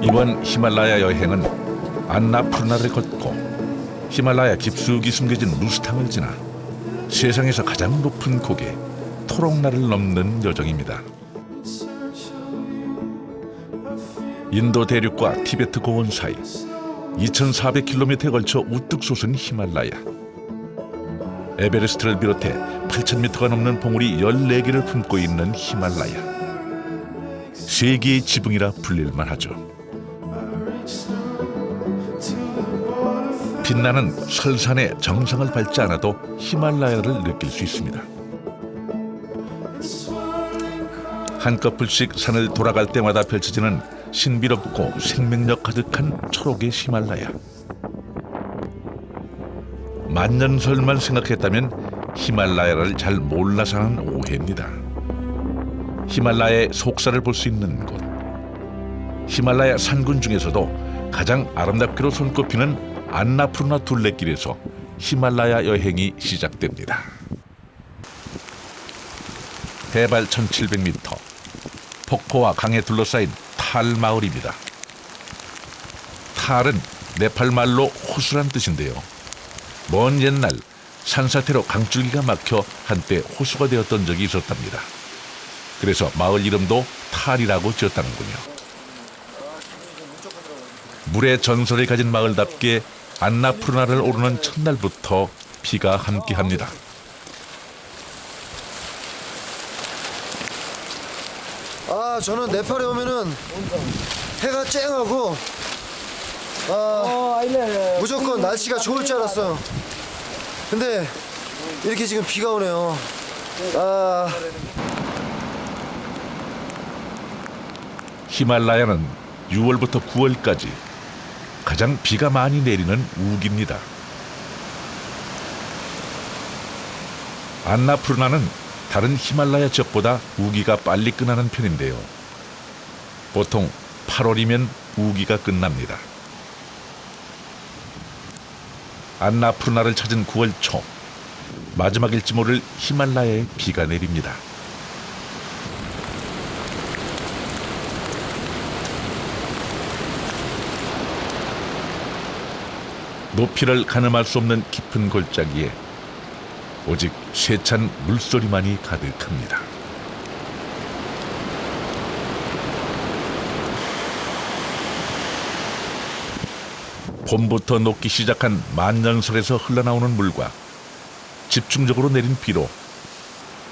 이번 히말라야 여행은 안나푸르나를 걷고 히말라야 깊숙이 숨겨진 루스탕을 지나 세상에서 가장 높은 고개 토록나를 넘는 여정입니다. 인도 대륙과 티베트 고원 사이 2,400km에 걸쳐 우뚝 솟은 히말라야. 에베레스트를 비롯해 8,000m가 넘는 봉우리 14개를 품고 있는 히말라야. 세계의 지붕이라 불릴만 하죠. 빛나는 설산의 정상을 밟지 않아도 히말라야를 느낄 수 있습니다. 한꺼풀씩 산을 돌아갈 때마다 펼쳐지는 신비롭고 생명력 가득한 초록의 히말라야. 만년설만 생각했다면 히말라야를 잘 몰라서 하는 오해입니다. 히말라야의 속살을 볼 수 있는 곳. 히말라야 산군 중에서도 가장 아름답기로 손꼽히는 안나푸르나 둘레길에서 히말라야 여행이 시작됩니다. 해발 1,700m, 폭포와 강에 둘러싸인 탈 마을입니다. 탈은 네팔 말로 호수란 뜻인데요. 먼 옛날 산사태로 강줄기가 막혀 한때 호수가 되었던 적이 있었답니다. 그래서 마을 이름도 탈이라고 지었다는군요. 물의 전설을 가진 마을답게 안나푸르나를 오르는 첫날부터 비가 함께합니다. 저는 네팔에 오면은 해가 쨍하고 무조건 날씨가 좋을 줄 알았어요. 근데 이렇게 지금 비가 오네요. 히말라야는 6월부터 9월까지 가장 비가 많이 내리는 우기입니다. 안나푸르나는 다른 히말라야 지역보다 우기가 빨리 끝나는 편인데요. 보통 8월이면 우기가 끝납니다. 안나푸르나를 찾은 9월 초, 마지막일지 모를 히말라야에 비가 내립니다. 높이를 가늠할 수 없는 깊은 골짜기에 오직 세찬 물소리만이 가득합니다. 봄부터 녹기 시작한 만년설에서 흘러나오는 물과 집중적으로 내린 비로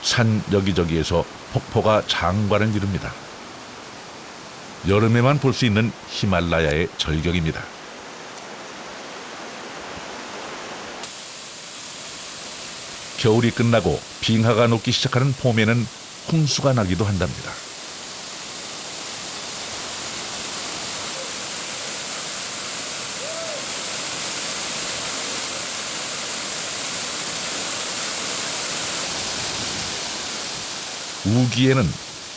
산 여기저기에서 폭포가 장관을 이룹니다. 여름에만 볼 수 있는 히말라야의 절경입니다. 겨울이 끝나고 빙하가 녹기 시작하는 봄에는 홍수가 나기도 한답니다. 우기에는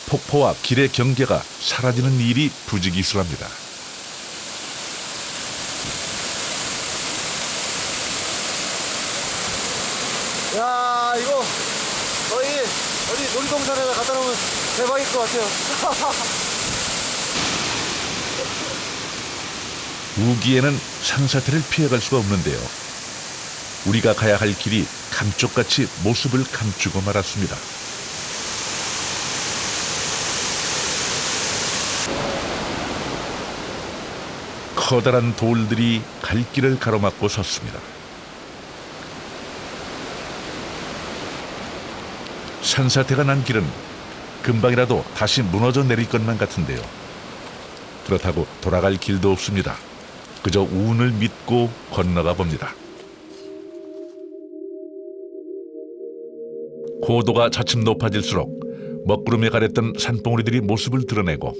폭포와 길의 경계가 사라지는 일이 부지기수랍니다. 야, 이거 거의 어디 놀이동산에다 갖다 놓으면 대박일 것 같아요. 우기에는 산사태를 피해갈 수가 없는데요. 우리가 가야 할 길이 감쪽같이 모습을 감추고 말았습니다. 커다란 돌들이 갈 길을 가로막고 섰습니다. 산사태가 난 길은 금방이라도 다시 무너져 내릴 것만 같은데요. 그렇다고 돌아갈 길도 없습니다. 그저 운을 믿고 건너가 봅니다. 고도가 차츰 높아질수록 먹구름에 가렸던 산봉우리들이 모습을 드러내고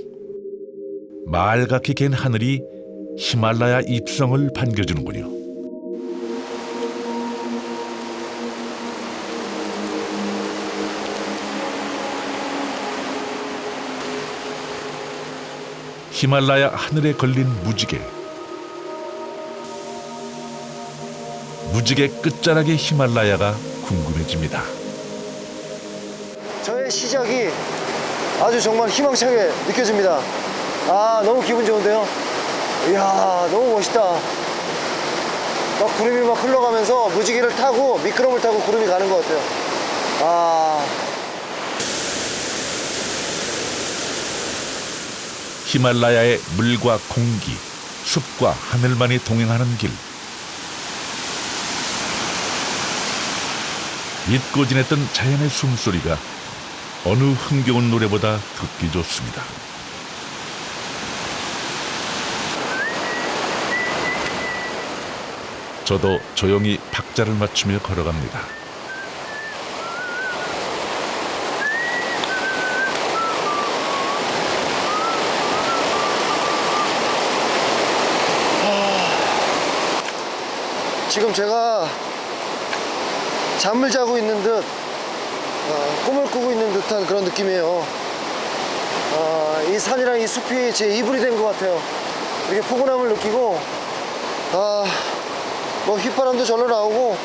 말갛게 갠 하늘이 히말라야 입성을 반겨주는군요. 히말라야 하늘에 걸린 무지개. 무지개 끝자락의 히말라야가 궁금해집니다. 저의 시작이 아주 정말 희망차게 느껴집니다. 아, 너무 기분 좋은데요? 이야, 너무 멋있다. 막 구름이 막 흘러가면서 무지개를 타고 미끄럼을 타고 구름이 가는 것 같아요. 아, 히말라야의 물과 공기, 숲과 하늘만이 동행하는 길. 잊고 지냈던 자연의 숨소리가 어느 흥겨운 노래보다 듣기 좋습니다. 저도 조용히 박자를 맞추며 걸어갑니다. 지금 제가 잠을 자고 있는 듯 꿈을 꾸고 있는 듯한 그런 느낌이에요. 이 산이랑 이 숲이 제 이불이 된 것 같아요. 이렇게 포근함을 느끼고 뭐 휘파람도 절로 나오고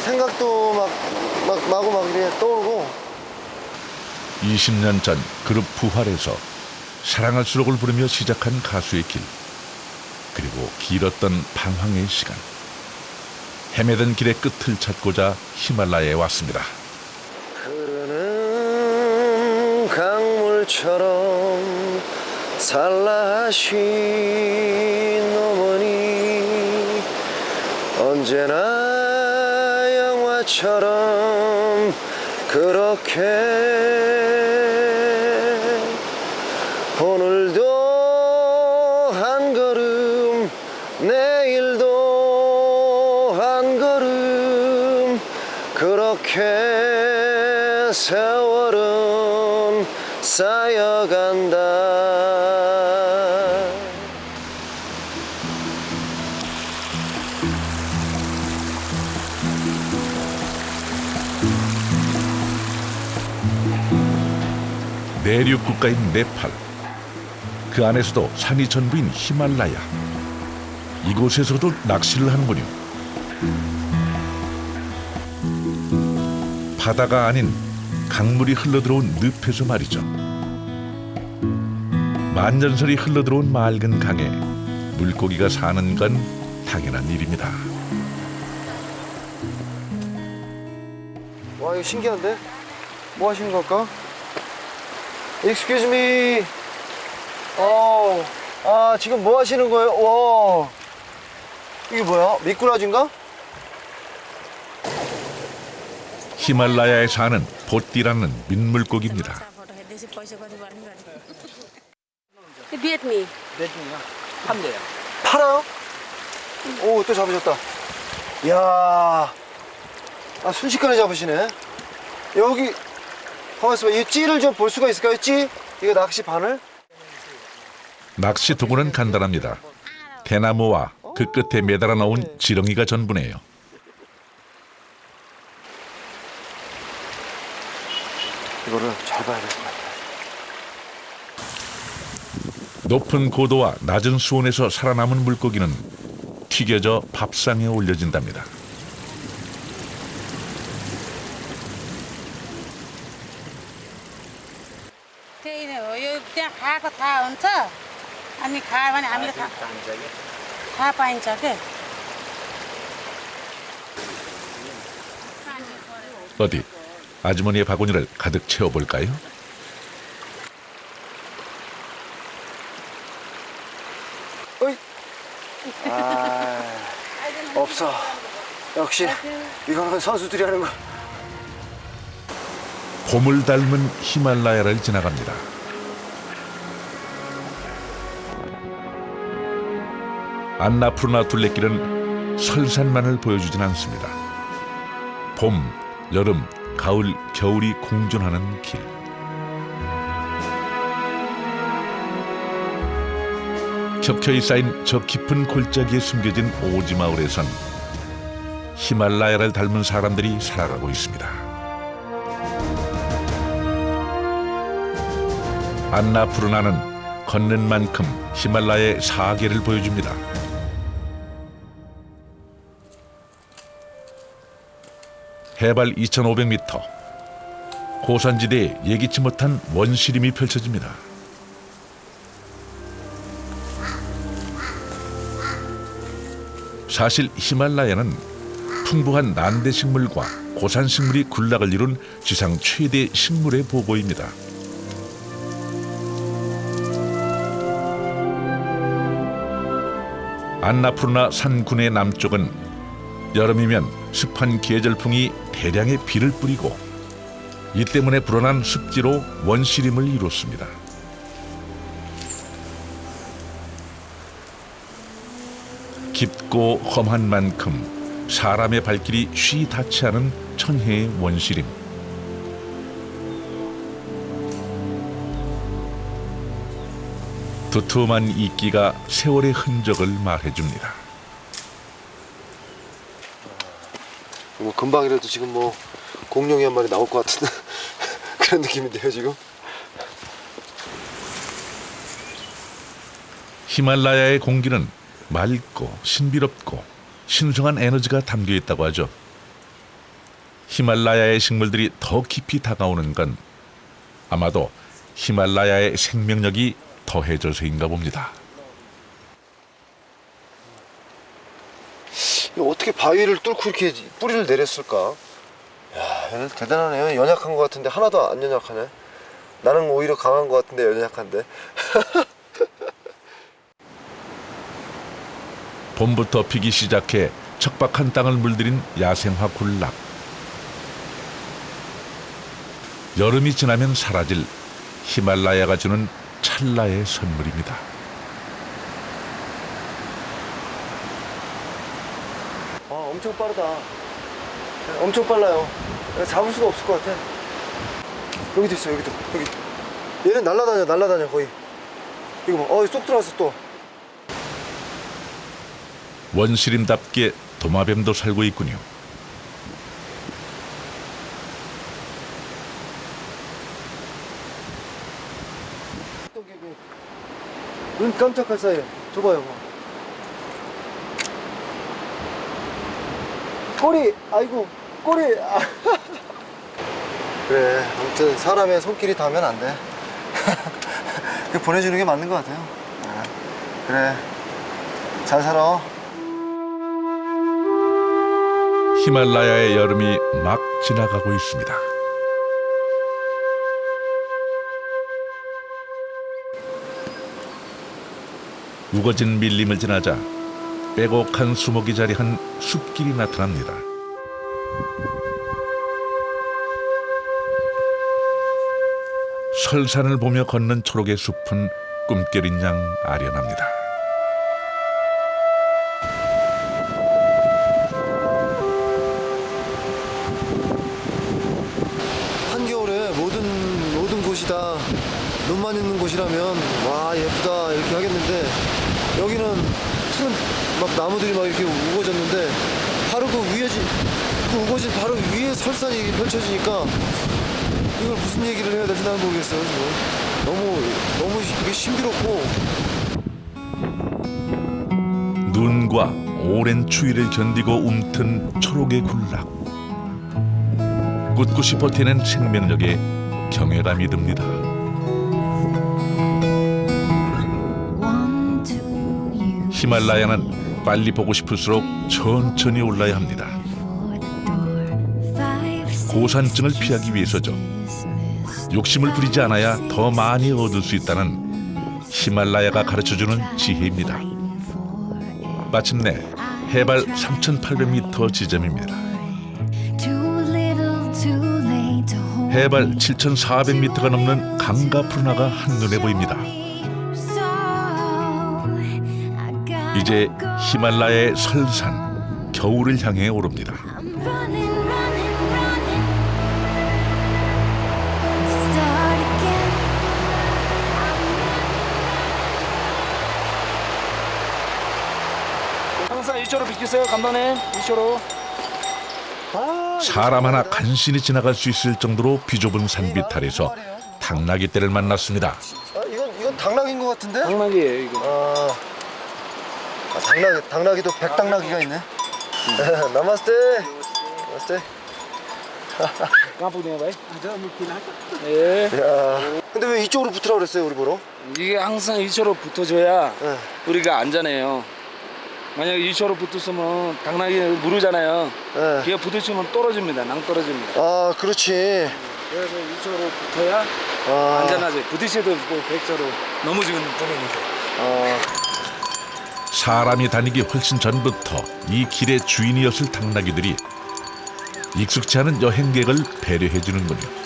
생각도 막 이렇게 떠오르고. 20년 전 그룹 부활에서 사랑할수록을 부르며 시작한 가수의 길, 그리고 길었던 방황의 시간. 헤매던 길의 끝을 찾고자 히말라야에 왔습니다. 흐르는 강물처럼 살라하신 어머니, 언제나 영화처럼 그렇게 오늘도 한 걸음, 내일도 한 걸음, 그렇게 세월은 쌓여간다. 내륙 국가인 네팔, 그 안에서도 산이 전부인 히말라야. 이곳에서도 낚시를 하는군요. 바다가 아닌 강물이 흘러들어온 늪에서 말이죠. 만년설이 흘러들어온 맑은 강에 물고기가 사는 건 당연한 일입니다. 와, 이거 신기한데? 뭐 하시는 걸까? Excuse me. 지금 뭐 하시는 거예요? 와, 이게 뭐야? 미꾸라지인가? 히말라야에 사는 보띠라는 민물고기입니다. 비엣미. 판대요. 팔아요? 오, 또 잡으셨다. 이야, 순식간에 잡으시네. 여기, 가만 있어봐. 이 찌를 좀 볼 수가 있을까요? 찌? 이거 낚시 바늘? 낚시 도구는 간단합니다. 대나무와 그 끝에 매달아 놓은 지렁이가 전부네요. 이거를 잘 봐야 될 것 같아. 높은 고도와 낮은 수온에서 살아남은 물고기는 튀겨져 밥상에 올려진답니다. 어디 아주머니의 바구니를 가득 채워볼까요? 어이? 없어. 역시 이거는 선수들이 하는 거. 봄을 닮은 히말라야를 지나갑니다. 안나푸르나 둘레길은 설산만을 보여주진 않습니다. 봄, 여름, 가을, 겨울이 공존하는 길. 켜켜이 쌓인 저 깊은 골짜기에 숨겨진 오지 마을에선 히말라야를 닮은 사람들이 살아가고 있습니다. 안나푸르나는 걷는 만큼 히말라야의 사계를 보여줍니다. 해발 2,500m, 고산지대에 예기치 못한 원시림이 펼쳐집니다. 사실 히말라야는 풍부한 난대 식물과 고산 식물이 군락을 이룬 지상 최대 식물의 보고입니다. 안나푸르나 산군의 남쪽은 여름이면 습한 계절풍이 대량의 비를 뿌리고 이 때문에 불어난 습지로 원시림을 이뤘습니다. 깊고 험한 만큼 사람의 발길이 쉬이 닿지 않은 천혜의 원시림. 두툼한 이끼가 세월의 흔적을 말해줍니다. 뭐 금방이라도 지금 뭐 공룡이 한 마리 나올 것 같은 그런 느낌인데요 지금. 히말라야의 공기는 맑고 신비롭고 신성한 에너지가 담겨 있다고 하죠. 히말라야의 식물들이 더 깊이 다가오는 건 아마도 히말라야의 생명력이 더해져서인가 봅니다. 이거 어떻게 바위를 뚫고 이렇게 뿌리를 내렸을까? 야, 얘는 대단하네요. 연약한 것 같은데 하나도 안 연약하네. 나는 오히려 강한 것 같은데 연약한데. 봄부터 피기 시작해 척박한 땅을 물들인 야생화 군락. 여름이 지나면 사라질 히말라야가 주는 찰나의 선물입니다. 아, 엄청 빠르다. 엄청 빨라요. 잡을 수가 없을 것 같아. 여기도 있어, 여기도. 여기. 얘는 날라다녀 거의. 이거 봐. 쏙 들어왔어 또. 원시림답게 도마뱀도 살고 있군요. 눈 깜짝할 사이에. 줘봐요. 꼬리! 아이고, 꼬리! 아. 그래, 아무튼 사람의 손길이 닿으면 안 돼. 보내주는 게 맞는 것 같아요. 그래, 잘 살아. 히말라야의 여름이 막 지나가고 있습니다. 우거진 밀림을 지나자 빼곡한 수목이 자리한 숲길이 나타납니다. 설산을 보며 걷는 초록의 숲은 꿈결인 양 아련합니다. 한겨울에 모든 곳이 다 눈만 있는 곳이라면 와 예쁘다 이렇게 하겠는데 여기는 푸른 막 나무들이 막 이렇게 우거졌는데 바로 그 우거진 바로 위에 설산이 펼쳐지니까 이걸 무슨 얘기를 해야 될지 난 모르겠어요 지금. 너무 이게 신비롭고. 눈과 오랜 추위를 견디고 움튼 초록의 군락. 꿋꿋이 버티는 생명력에 경외감이 듭니다. 히말라야는 빨리 보고 싶을수록 천천히 올라야 합니다. 고산증을 피하기 위해서죠. 욕심을 부리지 않아야 더 많이 얻을 수 있다는 히말라야가 가르쳐주는 지혜입니다. 마침내 해발 3,800m 지점입니다. 해발 7,400m가 넘는 강가 푸르나가 한눈에 보입니다. 이제 히말라야의 설산, 겨울을 향해 오릅니다. 항상 이쪽으로 비키세요, 감독님. 이쪽으로. 사람 하나 간신히 지나갈 수 있을 정도로 비좁은 산비탈에서 당나귀 떼를 만났습니다. 아, 이건 당나귀인 것 같은데? 당나귀예요, 이거. 당나귀도 백당나귀가 있네. 나마스테. 나마스테. 깜빡이네, 바이. 예. 야. 근데 왜 이쪽으로 붙으라고 그랬어요, 우리 보러? 이게 항상 이쪽으로 붙어줘야 네. 우리가 안전해요. 만약에 2초로 붙었으면 당나귀 무르잖아요. 네. 걔가 부딪히면 떨어집니다. 낭 떨어집니다. 아, 그렇지. 그래서 2초로 붙어야 아, 안전하지. 부딪혀도 뭐 100초로 넘어지는 뻔했는데. 아, 사람이 다니기 훨씬 전부터 이 길의 주인이었을 당나귀들이 익숙치 않은 여행객을 배려해 주는군요.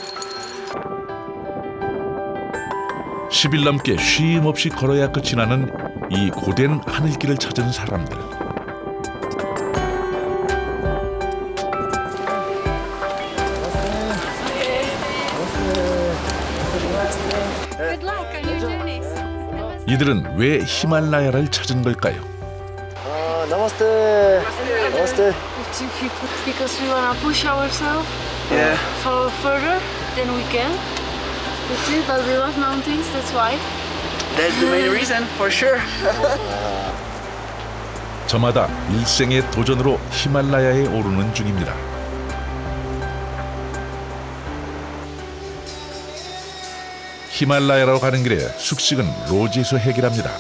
10일 넘게 쉼 없이 걸어야 끝이 나는 이 고된 하늘길을 찾은 사람들. Good luck on your journeys. 이들은 왜 히말라야를 찾은 걸까요? 아, 나마스테. 나마스테. Because we want to push ourselves 예. further than we can. That's it, but we love mountains, that's why. That's the main reason, for sure. 저마다 일생의 도전으로 히말라야에 오르는 중입니다. 히말라야로 가는 길에 숙식은 로지에서 해결합니다.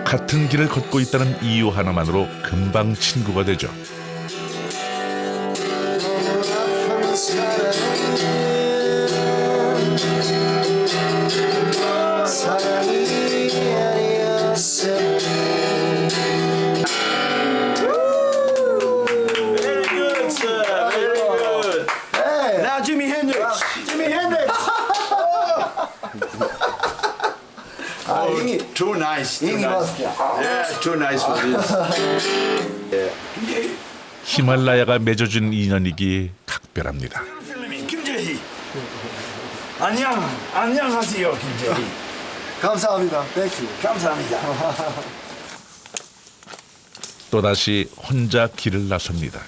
같은 길을 걷고 있다는 이유 하나만으로 금방 친구가 되죠. Now Jimi Hendrix. Jimi Hendrix. Oh, too nice. Too nice. Yeah, too nice for this. 히말라야가 맺어준 인연이기에 각별합니다. 김재희. 안녕하세요, 김재희. 감사합니다. 땡큐. 감사합니다. 또다시 혼자 길을 나섭니다.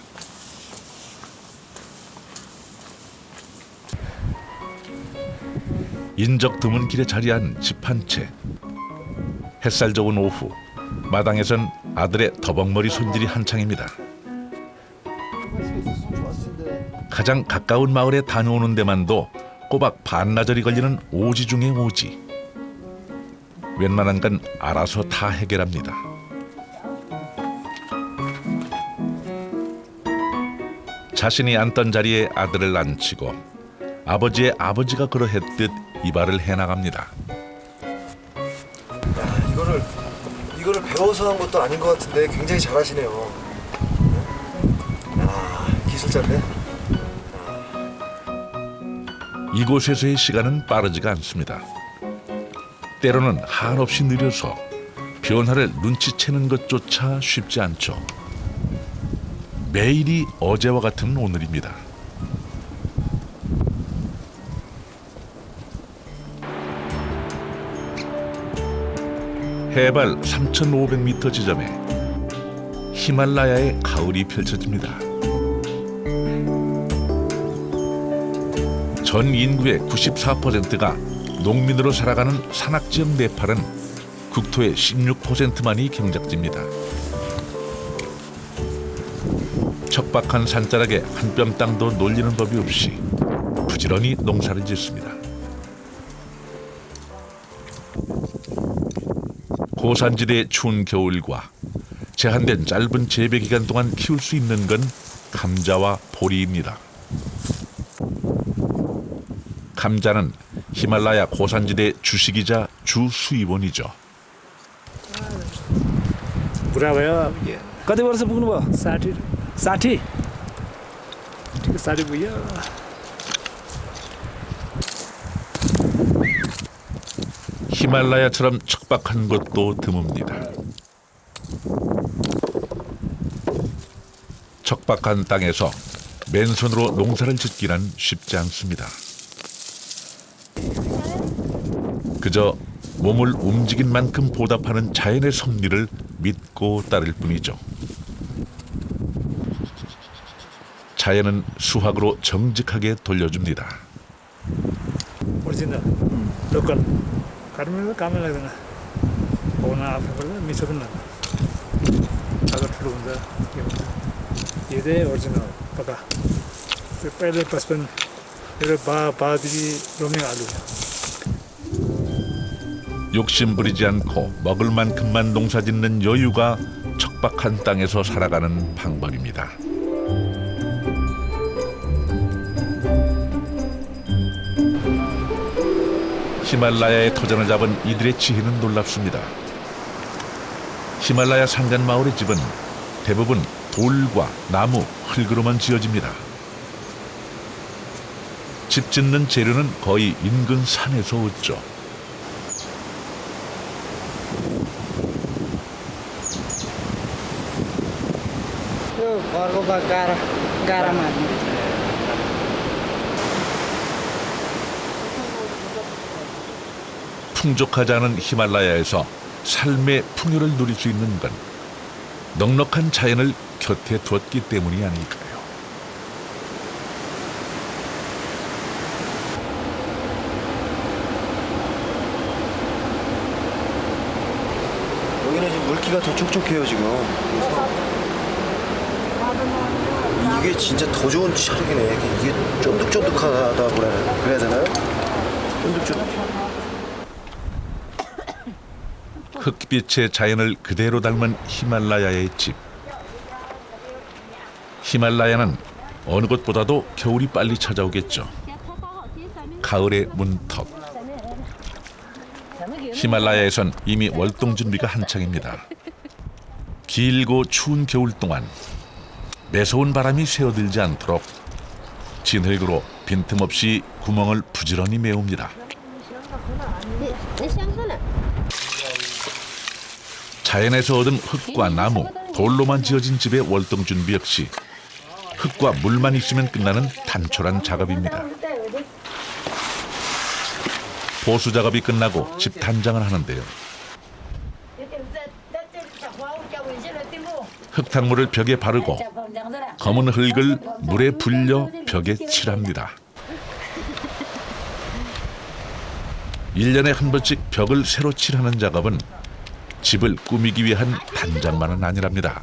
인적 드문 길에 자리한 집 한 채. 햇살 좋은 오후, 마당에선 아들의 더벅머리 손질이 한창입니다. 가장 가까운 마을에 다녀오는 데만도 꼬박 반나절이 걸리는 오지 중의 오지. 웬만한 건 알아서 다 해결합니다. 자신이 앉던 자리에 아들을 앉히고 아버지의 아버지가 그러했듯 이발을 해나갑니다. 이거를 배워서 한 것도 아닌 것 같은데 굉장히 잘하시네요. 아, 기술자인데? 이곳에서의 시간은 빠르지가 않습니다. 때로는 한없이 느려서 변화를 눈치채는 것조차 쉽지 않죠. 매일이 어제와 같은 오늘입니다. 해발 3,500m 지점에 히말라야의 가을이 펼쳐집니다. 전 인구의 94%가 농민으로 살아가는 산악지역 네팔은 국토의 16%만이 경작지입니다. 척박한 산자락에 한 뼘 땅도 놀리는 법이 없이 부지런히 농사를 짓습니다. 고산지대의 추운 겨울과 제한된 짧은 재배 기간 동안 키울 수 있는 건 감자와 보리입니다. 감자는 히말라야 고산지대 주식이자 주 수입원이죠. बुढा भयो कति वर्ष पुग्नुभयो 60 60 ठिक 60 पुग्यो 히말라야처럼 척박한 곳도 드뭅니다. 척박한 땅에서 맨손으로 농사를 짓기란 쉽지 않습니다. 그저 몸을 움직인 만큼 보답하는 자연의 섭리를 믿고 따를 뿐이죠. 자연은 수확으로 정직하게 돌려줍니다. Original local काट्नु कामै लाग्दैन पकाउन आफ्नो पर्छ मिठो पनि लाग्छ अगर ठुलो हुन्छ के हुन्छ यो चाहिँ ओरिजिनल पक्का त्यो पहिले 55 이런 바들이 로밍 알루. 욕심 부리지 않고 먹을 만큼만 농사짓는 여유가 척박한 땅에서 살아가는 방법입니다. 히말라야의 터전을 잡은 이들의 지혜는 놀랍습니다. 히말라야 산간 마을의 집은 대부분 돌과 나무, 흙으로만 지어집니다. 집 짓는 재료는 거의 인근 산에서 얻죠. 풍족하지 않은 히말라야에서 삶의 풍요를 누릴 수 있는 건 넉넉한 자연을 곁에 두었기 때문이 아닐까요? 여기는 지금 물기가 더 촉촉해요 지금. 이게 진짜 더 좋은 촬영이네. 이게 쫀득쫀득하다 그래야 되나요? 쫀득쫀득. 흑빛의 자연을 그대로 닮은 히말라야의 집. 히말라야는 어느 곳보다도 겨울이 빨리 찾아오겠죠. 가을의 문턱. 히말라야에선 이미 월동 준비가 한창입니다. 길고 추운 겨울 동안 매서운 바람이 새어들지 않도록 진흙으로 빈틈없이 구멍을 부지런히 메웁니다. 자연에서 얻은 흙과 나무, 돌로만 지어진 집의 월동 준비 역시 흙과 물만 있으면 끝나는 단촐한 작업입니다. 보수 작업이 끝나고 집 단장을 하는데요. 흙탕물을 벽에 바르고 검은 흙을 물에 불려 벽에 칠합니다. 1년에 한 번씩 벽을 새로 칠하는 작업은 집을 꾸미기 위한 단장만은 아니랍니다.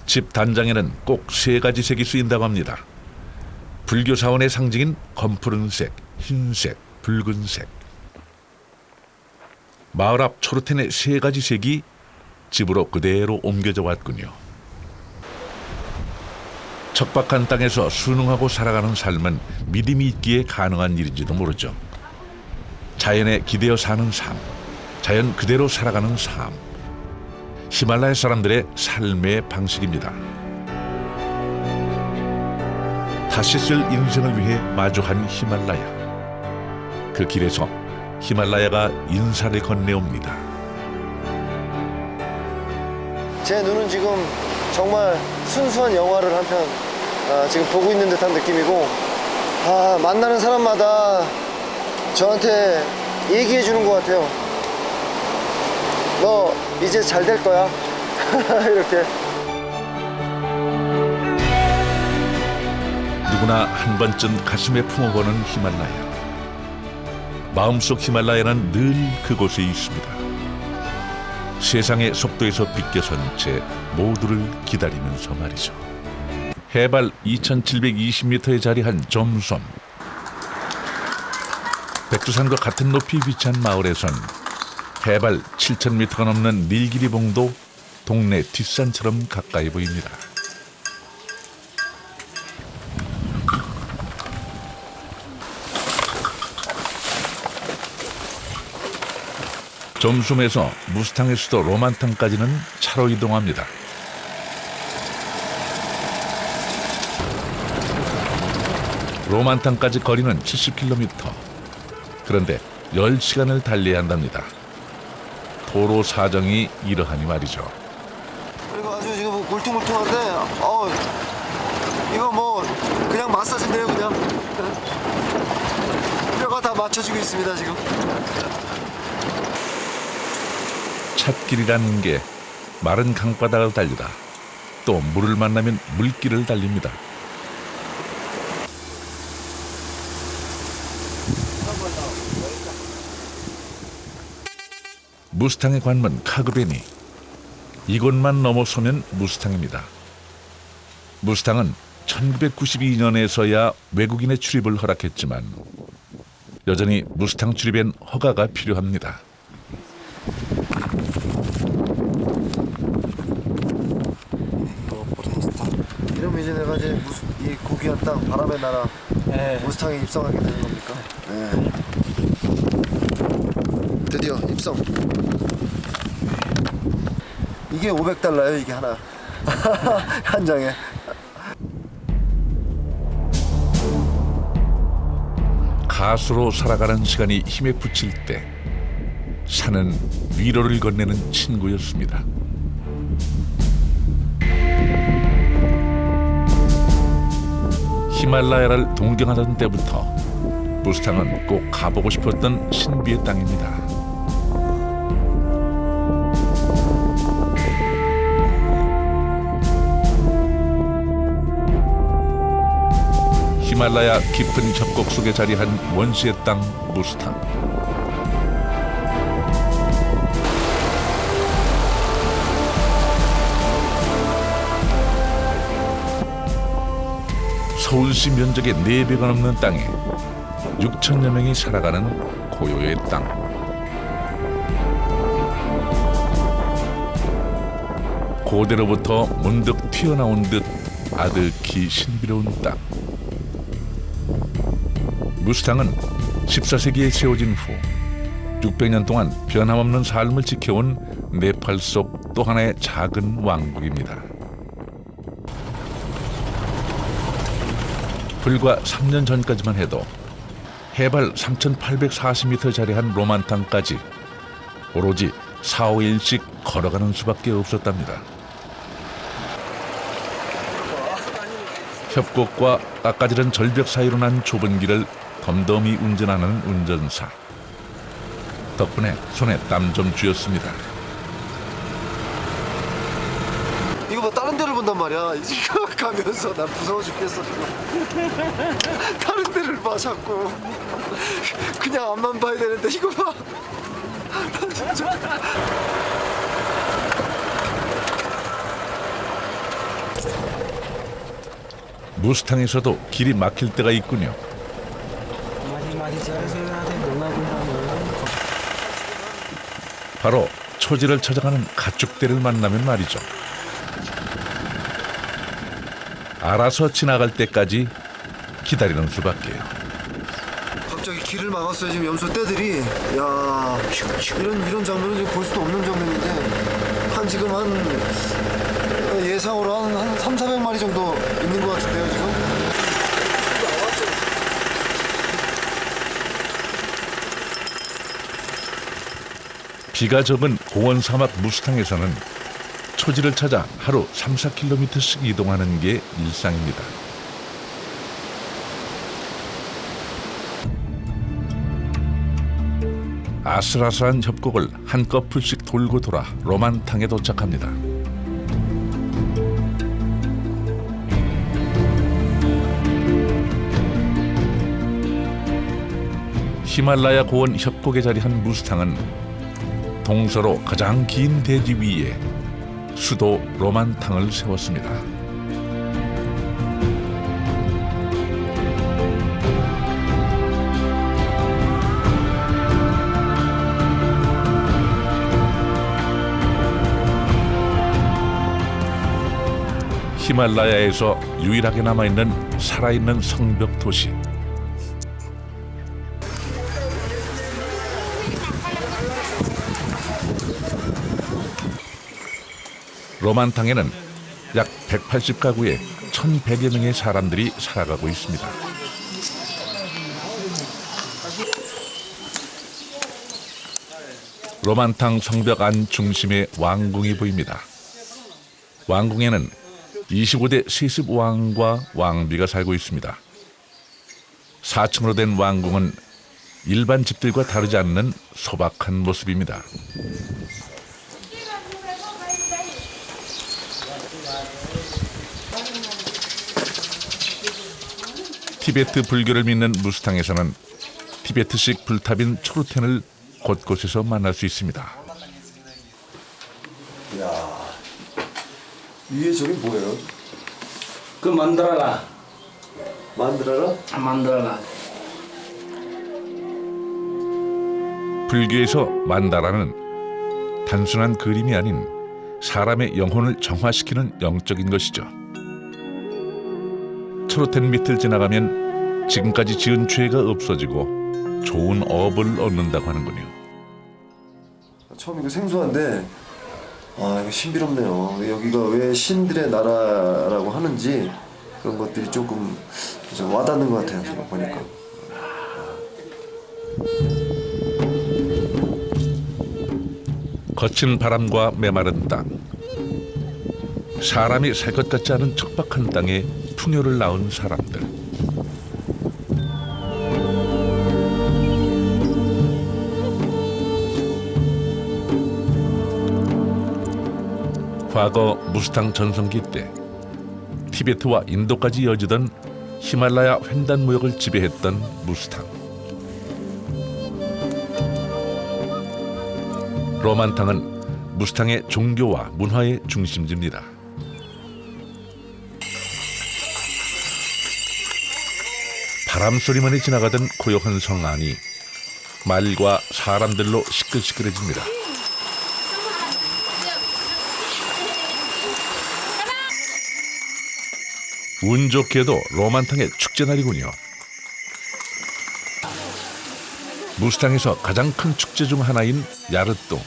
집 단장에는 꼭 3가지 색이 쓰인다고 합니다. 불교 사원의 상징인 검푸른색, 흰색, 붉은색. 마을 앞 초르텐의 3가지 색이 집으로 그대로 옮겨져 왔군요. 척박한 땅에서 순응하고 살아가는 삶은 믿음이 있기에 가능한 일인지도 모르죠. 자연에 기대어 사는 삶, 자연 그대로 살아가는 삶. 히말라야 사람들의 삶의 방식입니다. 다시 쓸 인생을 위해 마주한 히말라야. 그 길에서 히말라야가 인사를 건네옵니다. 제 눈은 지금 정말 순수한 영화를 한 편 지금 보고 있는 듯한 느낌이고, 만나는 사람마다 저한테 얘기해 주는 것 같아요. 너 이제 잘 될 거야. 이렇게. 누구나 한 번쯤 가슴에 품어보는 히말라야. 마음속 히말라야는 늘 그곳에 있습니다. 세상의 속도에서 빗겨선 채 모두를 기다리면서 말이죠. 해발 2720m에 자리한 점섬. 백두산과 같은 높이 위치한 마을에선 해발 7000m가 넘는 닐기리봉도 동네 뒷산처럼 가까이 보입니다. 점섬에서 무스탕의 수도 로만탕까지는 차로 이동합니다. 로만탕까지 거리는 70km. 그런데 10시간을 달려야 한답니다. 도로 사정이 이러하니 말이죠. 그리고 아주 지금 울퉁불퉁한데, 이거 뭐 그냥 마사지인데요, 그냥. 뼈가 다 맞춰지고 있습니다, 지금. 찻길이라는 게 마른 강바닥을 달리다 또 물을 만나면 물길을 달립니다. 무스탕의 관문 카그베니. 이곳만 넘어서면 무스탕입니다. 무스탕은 1992년에서야 외국인의 출입을 허락했지만 여전히 무스탕 출입엔 허가가 필요합니다. 이러면 이제 내가 이제 이 고귀한 땅 바람의 나라 무스탕에 입성하게 되는 겁니까? 네. 드디어 입성. 이게 $500예요, 이게 하나. 한 장에. 가수로 살아가는 시간이 힘에 부칠 때 산은 위로를 건네는 친구였습니다. 히말라야를 동경하던 때부터 무스탕은 꼭 가보고 싶었던 신비의 땅입니다. 히말라야 깊은 협곡 속에 자리한 원시의 땅 무스탕. 서울시 면적의 4배가 넘는 땅에 6천여 명이 살아가는 고요의 땅. 고대로부터 문득 튀어나온 듯 아득히 신비로운 땅. 무스탕은 14세기에 세워진 후 600년 동안 변함없는 삶을 지켜온 네팔 속 또 하나의 작은 왕국입니다. 불과 3년 전까지만 해도 해발 3,840m 자리한 로만탕까지 오로지 4~5일씩 걸어가는 수밖에 없었답니다. 협곡과 깎아지른 절벽 사이로 난 좁은 길을 덤덤히 운전하는 운전사. 덕분에 손에 땀 좀 쥐었습니다. 이거 뭐 다른 데를 본단 말이야. 지금 가면서 난 무서워 죽겠어 지금. 다른 데를 봐 자꾸. 그냥 앞만 봐야 되는데 이거 봐. 진짜. 무스탕에서도 길이 막힐 때가 있군요. 바로 초지를 찾아가는 가축대를 만나면 말이죠. 알아서 지나갈 때까지 기다리는 수밖에요. 갑자기 길을 막았어요 지금 염소 떼들이. 야 이런 장면은 지금 볼 수도 없는 장면인데 지금 한 예상으로 한 300~400마리 정도 있는 것 같은데요 지금. 비가 적은 고원 사막 무스탕에서는 초지를 찾아 하루 3~4km씩 이동하는 게 일상입니다. 아슬아슬한 협곡을 한꺼풀씩 돌고 돌아 로만탕에 도착합니다. 히말라야 고원 협곡에 자리한 무스탕은 동서로 가장 긴 대지 위에 수도 로만탕을 세웠습니다. 히말라야에서 유일하게 남아있는 살아있는 성벽 도시. 로만탕에는 약 180가구에 1,100여 명의 사람들이 살아가고 있습니다. 로만탕 성벽 안 중심에 왕궁이 보입니다. 왕궁에는 25대 세습 왕과 왕비가 살고 있습니다. 4층으로 된 왕궁은 일반 집들과 다르지 않는 소박한 모습입니다. 티베트 불교를 믿는 무스탕에서는 티베트식 불탑인 초르텐을 곳곳에서 만날 수 있습니다. 야, 위에 저게 뭐예요? 그 만들어라. 만들어라? 만들어라. 불교에서 만다라는 단순한 그림이 아닌 사람의 영혼을 정화시키는 영적인 것이죠. 초록된 밑을 지나가면 지금까지 지은 죄가 없어지고 좋은 업을 얻는다고 하는군요. 처음 이거 생소한데 이거 신비롭네요. 여기가 왜 신들의 나라라고 하는지 그런 것들이 조금 와닿는 것 같아요. 제가 보니까. 거친 바람과 메마른 땅, 사람이 살 것 같지 않은 척박한 땅에 풍요를 낳은 사람들. 과거 무스탕 전성기 때 티베트와 인도까지 이어지던 히말라야 횡단무역을 지배했던 무스탕. 로만탕은 무스탕의 종교와 문화의 중심지입니다. 바람소리만이 지나가던 고요한 성 안이 말과 사람들로 시끌시끌해집니다. 운 좋게도 로만탕의 축제날이군요. 무스탕에서 가장 큰 축제 중 하나인 야르뚱.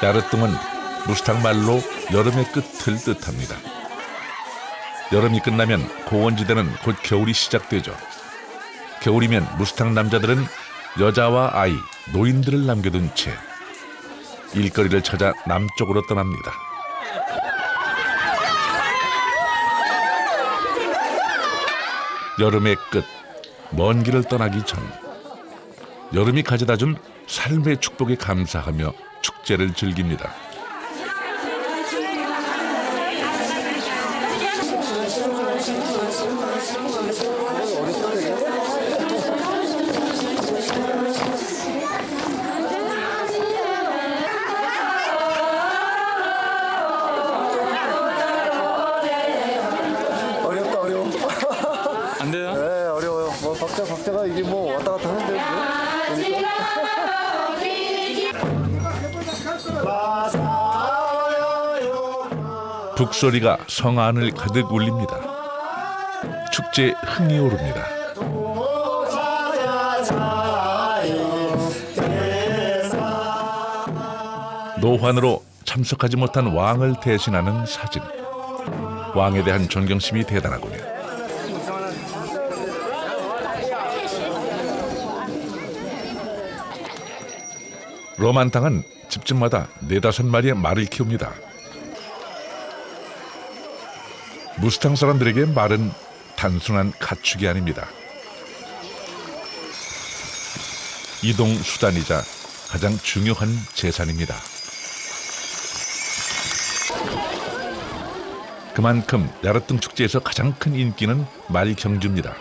야르뚱은 무스탕 말로 여름의 끝을 뜻합니다. 여름이 끝나면 고원지대는 곧 겨울이 시작되죠. 겨울이면 무스탕 남자들은 여자와 아이, 노인들을 남겨둔 채 일거리를 찾아 남쪽으로 떠납니다. 여름의 끝, 먼 길을 떠나기 전 여름이 가져다준 삶의 축복에 감사하며 축제를 즐깁니다. 어려워. 안 돼요? 네, 어려워요. 박자가 이게 왔다 갔다 하는데. 북소리가 성 안을 가득 울립니다. 축제에 흥이 오릅니다. 노환으로 참석하지 못한 왕을 대신하는 사진. 왕에 대한 존경심이 대단하군요. 로만탕은 집집마다 4-5마리의 말을 키웁니다. 무스탕 사람들에게 말은 단순한 가축이 아닙니다. 이동 수단이자 가장 중요한 재산입니다. 그만큼 야르뚱 축제에서 가장 큰 인기는 말 경주입니다.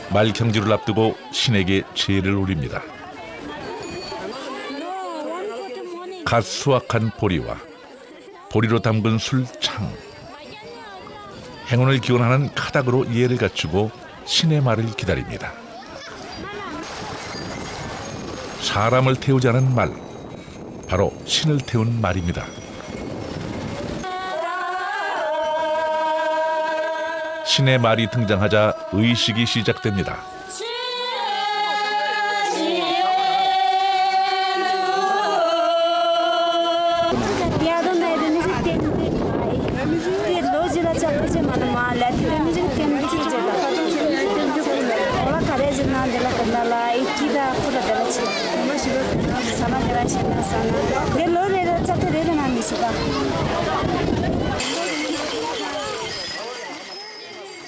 말 경주를 앞두고 신에게 제를 올립니다. 갓 수확한 보리와 보리로 담근 술창, 행운을 기원하는 카닥으로 예를 갖추고 신의 말을 기다립니다. 사람을 태우지 않은 말, 바로 신을 태운 말입니다. 신의 말이 등장하자 의식이 시작됩니다.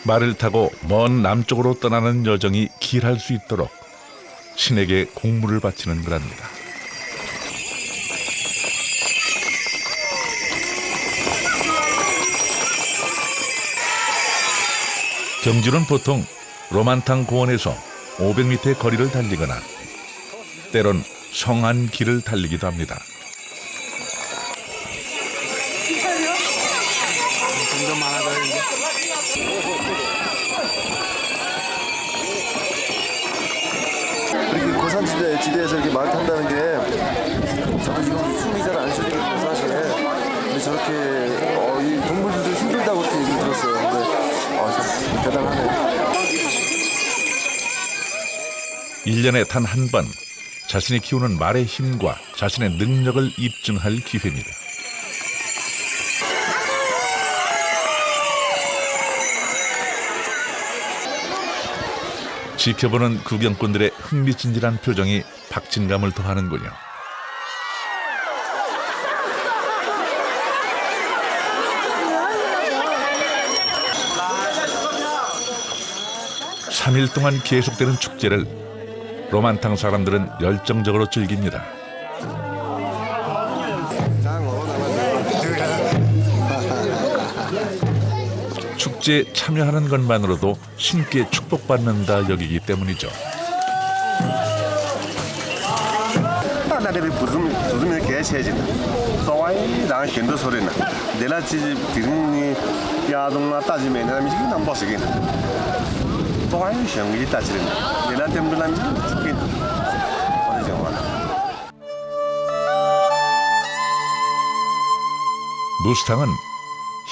말을 타고 먼 남쪽으로 떠나는 여정이 길할 수 있도록 신에게 공물을 바치는 거랍니다. 경주는 보통 로만탕 공원에서 500m의 거리를 달리거나 때론 성한 길을 달리기도 합니다. 점점 많아져요. 이제. 이렇게 고산지대에서 이렇게 말 탄다는 게 저도 지금 숨이 잘 안 쉬어지거든요, 사실. 근데 저렇게 이 동물들도 힘들다고 그렇게 얘기 들었어요. 근데 참 대단하네요. 1년에 단 한 번 자신이 키우는 말의 힘과 자신의 능력을 입증할 기회입니다. 지켜보는 구경꾼들의 흥미진진한 표정이 박진감을 더하는군요. 삼 일 동안 계속되는 축제를 로만탕 사람들은 열정적으로 즐깁니다. 축제에 참여하는 것만으로도 신께 축복받는다 여기기 때문이죠. 那这里不是改钱的，早晚让更多说的呢。那那这种的亚东啊、大吉美那米是能保持的，早晚有相关的大吉的，那那点不那米出给，我的讲话。 무스탕은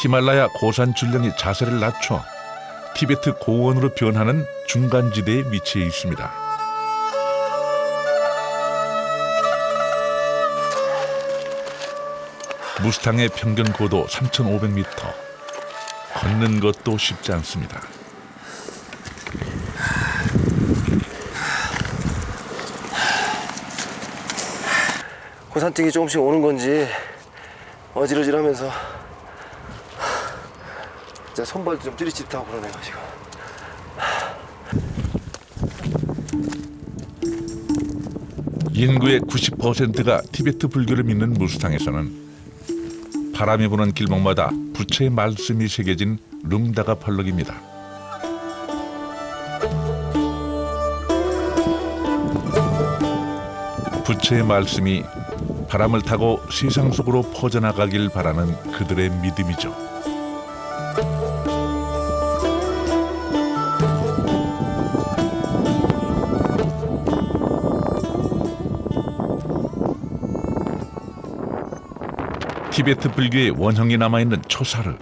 히말라야 고산 줄령이 자세를 낮춰 티베트 고원으로 변하는 중간지대에 위치해 있습니다. 무스탕의 평균 고도 3,500m. 걷는 것도 쉽지 않습니다. 고산증이 조금씩 오는 건지 어지러지하면서 진짜 손발도 좀 찌릿찌릿하고 그러네요 지금. 인구의 90%가 티베트 불교를 믿는 무스탕에서는 바람이 부는 길목마다 부처의 말씀이 새겨진 룽다가 펄럭입니다. 부처의 말씀이 바람을 타고 세상 속으로 퍼져나가길 바라는 그들의 믿음이죠. 티베트 불교의 원형이 남아있는 초사르.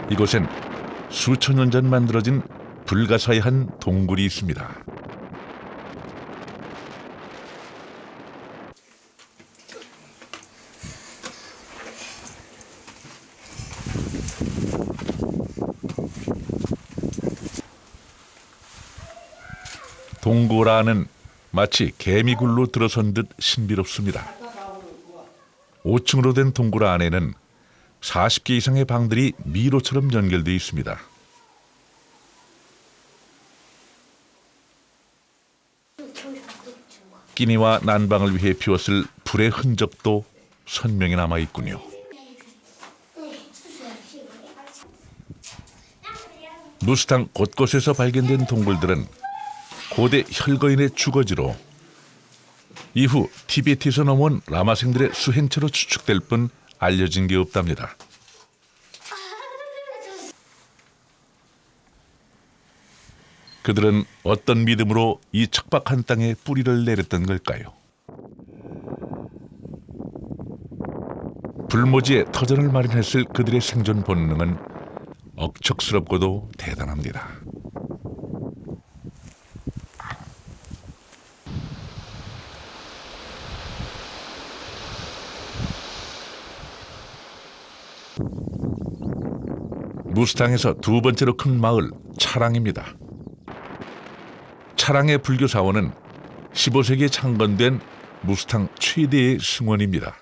이곳엔 수천 년 전 만들어진 불가사의 한 동굴이 있습니다. 동굴 안은 마치 개미굴로 들어선 듯 신비롭습니다. 5층으로 된 동굴 안에는 40개 이상의 방들이 미로처럼 연결되어 있습니다. 끼니와 난방을 위해 피웠을 불의 흔적도 선명히 남아 있군요. 무스탕 곳곳에서 발견된 동굴들은 고대 혈거인의 주거지로 이후 티베트에서 넘어온 라마생들의 수행처로 추측될 뿐 알려진 게 없답니다. 그들은 어떤 믿음으로 이 척박한 땅에 뿌리를 내렸던 걸까요? 불모지에 터전을 마련했을 그들의 생존 본능은 억척스럽고도 대단합니다. 무스탕에서 두 번째로 큰 마을 차랑입니다. 차랑의 불교 사원은 15세기에 창건된 무스탕 최대의 승원입니다.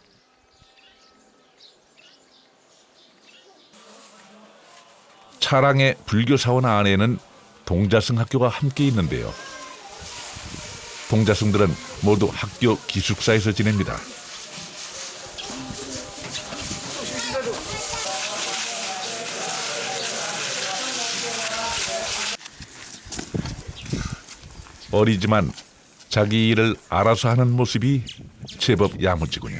차랑의 불교 사원 안에는 동자승 학교가 함께 있는데요. 동자승들은 모두 학교 기숙사에서 지냅니다. 어리지만 자기 일을 알아서 하는 모습이 제법 야무지군요.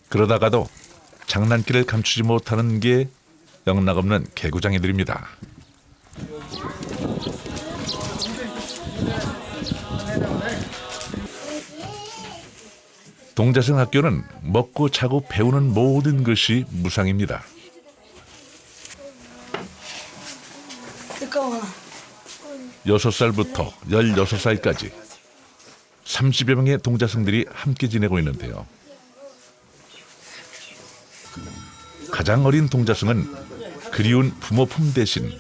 그러다가도 장난기를 감추지 못하는 게 영락없는 개구장이들입니다. 동자승 학교는 먹고 자고 배우는 모든 것이 무상입니다. 여섯 살부터 16살까지 30여 명의 동자승들이 함께 지내고 있는데요. 가장 어린 동자승은 그리운 부모 품 대신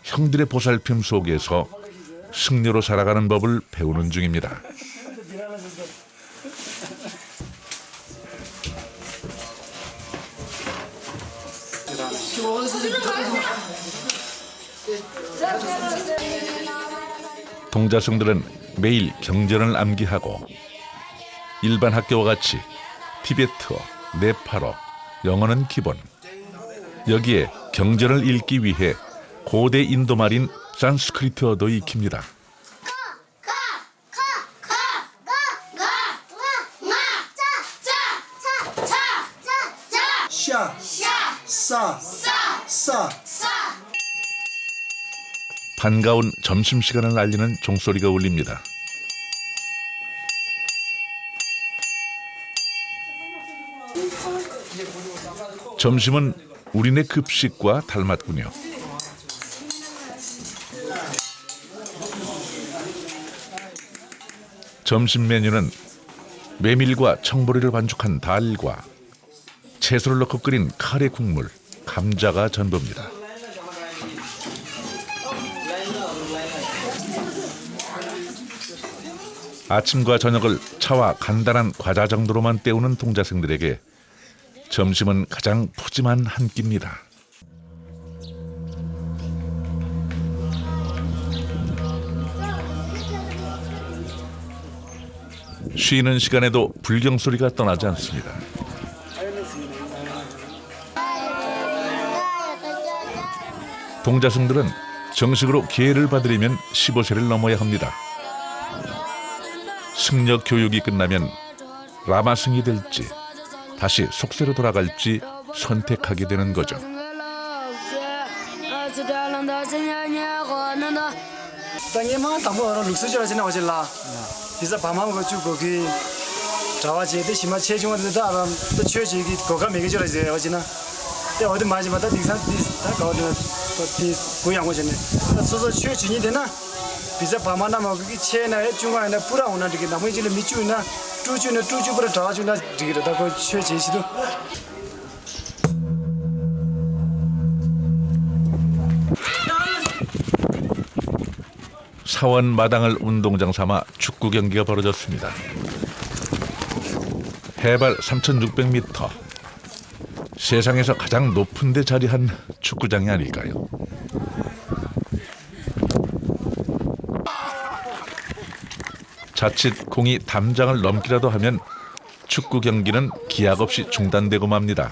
형들의 보살핌 속에서 승려로 살아가는 법을 배우는 중입니다. 동자승들은 매일 경전을 암기하고 일반 학교와 같이 티베트어, 네팔어, 영어는 기본. 여기에 경전을 읽기 위해 고대 인도 말인 산스크리트어도 익힙니다. 반가운 점심시간을 알리는 종소리가 울립니다. 점심은 우리네 급식과 닮았군요. 점심 메뉴는 메밀과 청보리를 반죽한 달과 채소를 넣고 끓인 카레 국물, 감자가 전부입니다. 아침과 저녁을 차와 간단한 과자 정도로만 때우는 동자승들에게 점심은 가장 푸짐한 한 끼입니다. 쉬는 시간에도 불경 소리가 떠나지 않습니다. 동자승들은 정식으로 계를 받으려면 15세를 넘어야 합니다. 승려 교육이 끝나면 라마승이 될지 다시 속세로 돌아갈지 선택하게 되는 거죠. 땅에만 담보로 룩스지라지 나오질라. 비자 밤하고 거기 자와지에 심한 체중원들다 아람 또 취지기 거가 매기지라지 어지나. 때 어디 마지막에 딩산 다 거기 또 고양 오잖네. 소소 취진이 되나? 비자 밤하나 먹기 체나에 중간에 불아오나 되게 나머지를 미주나 쭈주부터 자와주나 되게다 그 취지시도. 사원 마당을 운동장 삼아 축구 경기가 벌어졌습니다. 해발 3,600m. 세상에서 가장 높은 데 자리한 축구장이 아닐까요? 자칫 공이 담장을 넘기라도 하면 축구 경기는 기약 없이 중단되고 맙니다.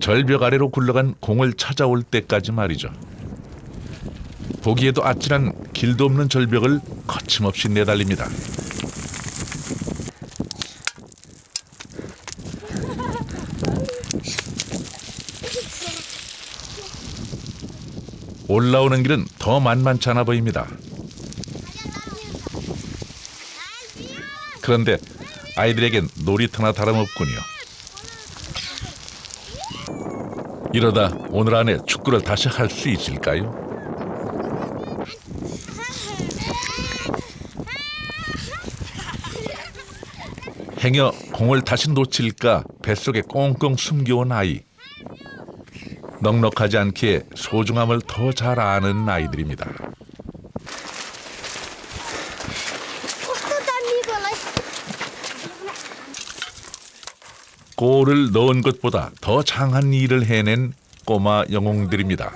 절벽 아래로 굴러간 공을 찾아올 때까지 말이죠. 보기에도 아찔한 길도 없는 절벽을 거침없이 내달립니다. 올라오는 길은 더 만만치 않아 보입니다. 그런데 아이들에겐 놀이터나 다름없군요. 이러다 오늘 안에 축구를 다시 할 수 있을까요? 행여 공을 다시 놓칠까 뱃속에 꽁꽁 숨겨온 아이. 넉넉하지 않기에 소중함을 더 잘 아는 아이들입니다. 골을 넣은 것보다 더 장한 일을 해낸 꼬마 영웅들입니다.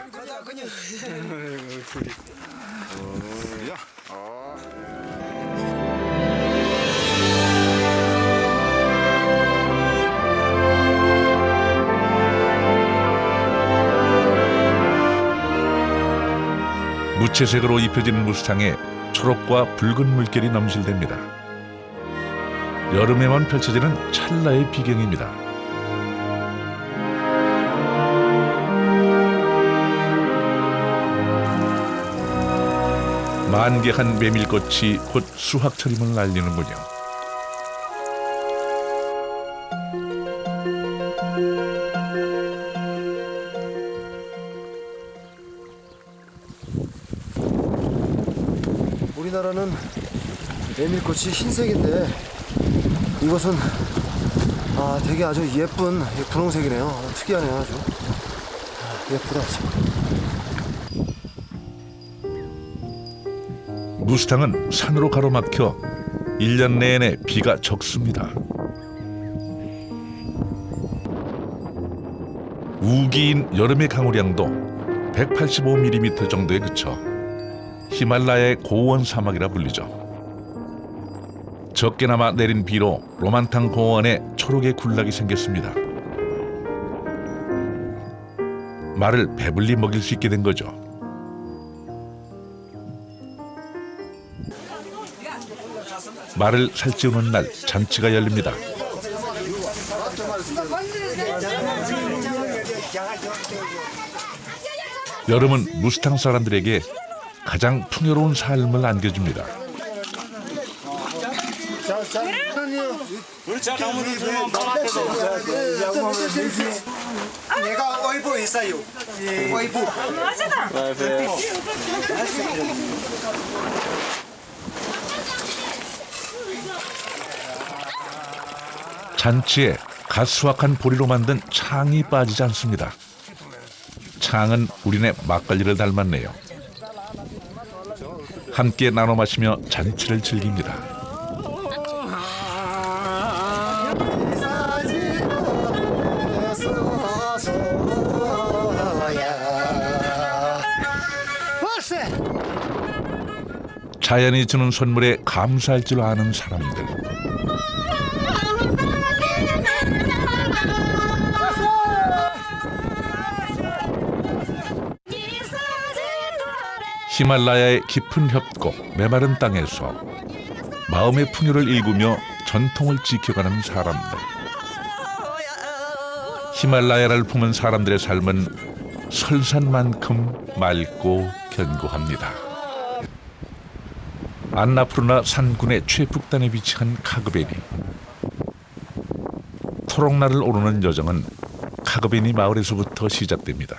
무채색으로 입혀진 무스탕에 초록과 붉은 물결이 넘실댑니다. 여름에만 펼쳐지는 찰나의 비경입니다. 만개한 메밀꽃이 곧 수확철임을 알리는군요. 우리나라는 메밀꽃이 흰색인데 이것은 되게 아주 예쁜 분홍색이네요. 특이하네요, 아주. 예쁘다. 무스탕은 산으로 가로막혀 1년 내내 비가 적습니다. 우기인 여름의 강우량도 185mm 정도에 그쳐 히말라야의 고원 사막이라 불리죠. 적게나마 내린 비로 로만탕 공원에 초록의 군락이 생겼습니다. 말을 배불리 먹일 수 있게 된 거죠. 말을 살찌우는 날 잔치가 열립니다. 여름은 무스탕 사람들에게 가장 풍요로운 삶을 안겨줍니다. 내가 어이부 있어요. 어이부. 잔치에 갓 수확한 보리로 만든 창이 빠지지 않습니다. 창은 우리네 막걸리를 닮았네요. 함께 나눠 마시며 잔치를 즐깁니다. 자연이 주는 선물에 감사할 줄 아는 사람들. 히말라야의 깊은 협곡 메마른 땅에서 마음의 풍요를 일구며 전통을 지켜가는 사람들. 히말라야를 품은 사람들의 삶은 설산만큼 맑고 견고합니다. 안나푸르나 산군의 최북단에 위치한 카그베니. 토록날을 오르는 여정은 카그베니 마을에서부터 시작됩니다.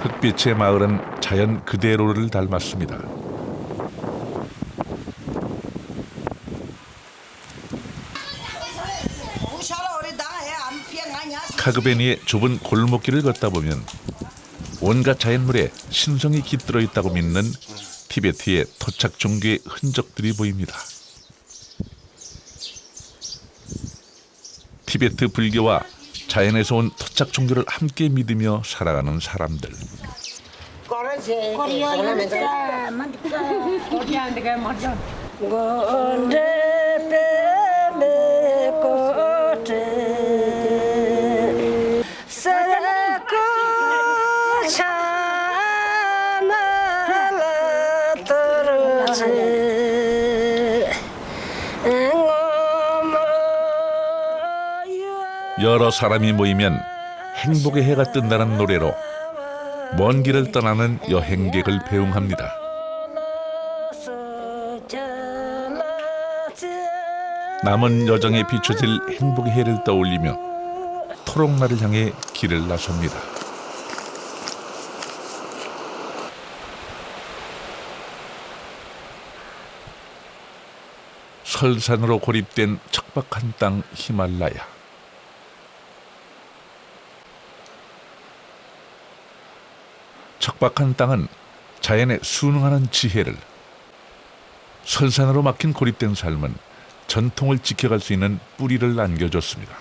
흑빛의 마을은 자연 그대로를 닮았습니다. 카그베니의 좁은 골목길을 걷다 보면 온갖 자연물에 신성이 깃들어 있다고 믿는 티베트의 토착 종교의 흔적들이 보입니다. 티베트 불교와 자연에서 온 토착 종교를 함께 믿으며 살아가는 사람들. 여러 사람이 모이면 행복의 해가 뜬다는 노래로 먼 길을 떠나는 여행객을 배웅합니다. 남은 여정에 비춰질 행복의 해를 떠올리며 토록날을 향해 길을 나섭니다. 설산으로 고립된 척박한 땅 히말라야. 척박한 땅은 자연에 순응하는 지혜를, 설산으로 막힌 고립된 삶은 전통을 지켜갈 수 있는 뿌리를 안겨줬습니다.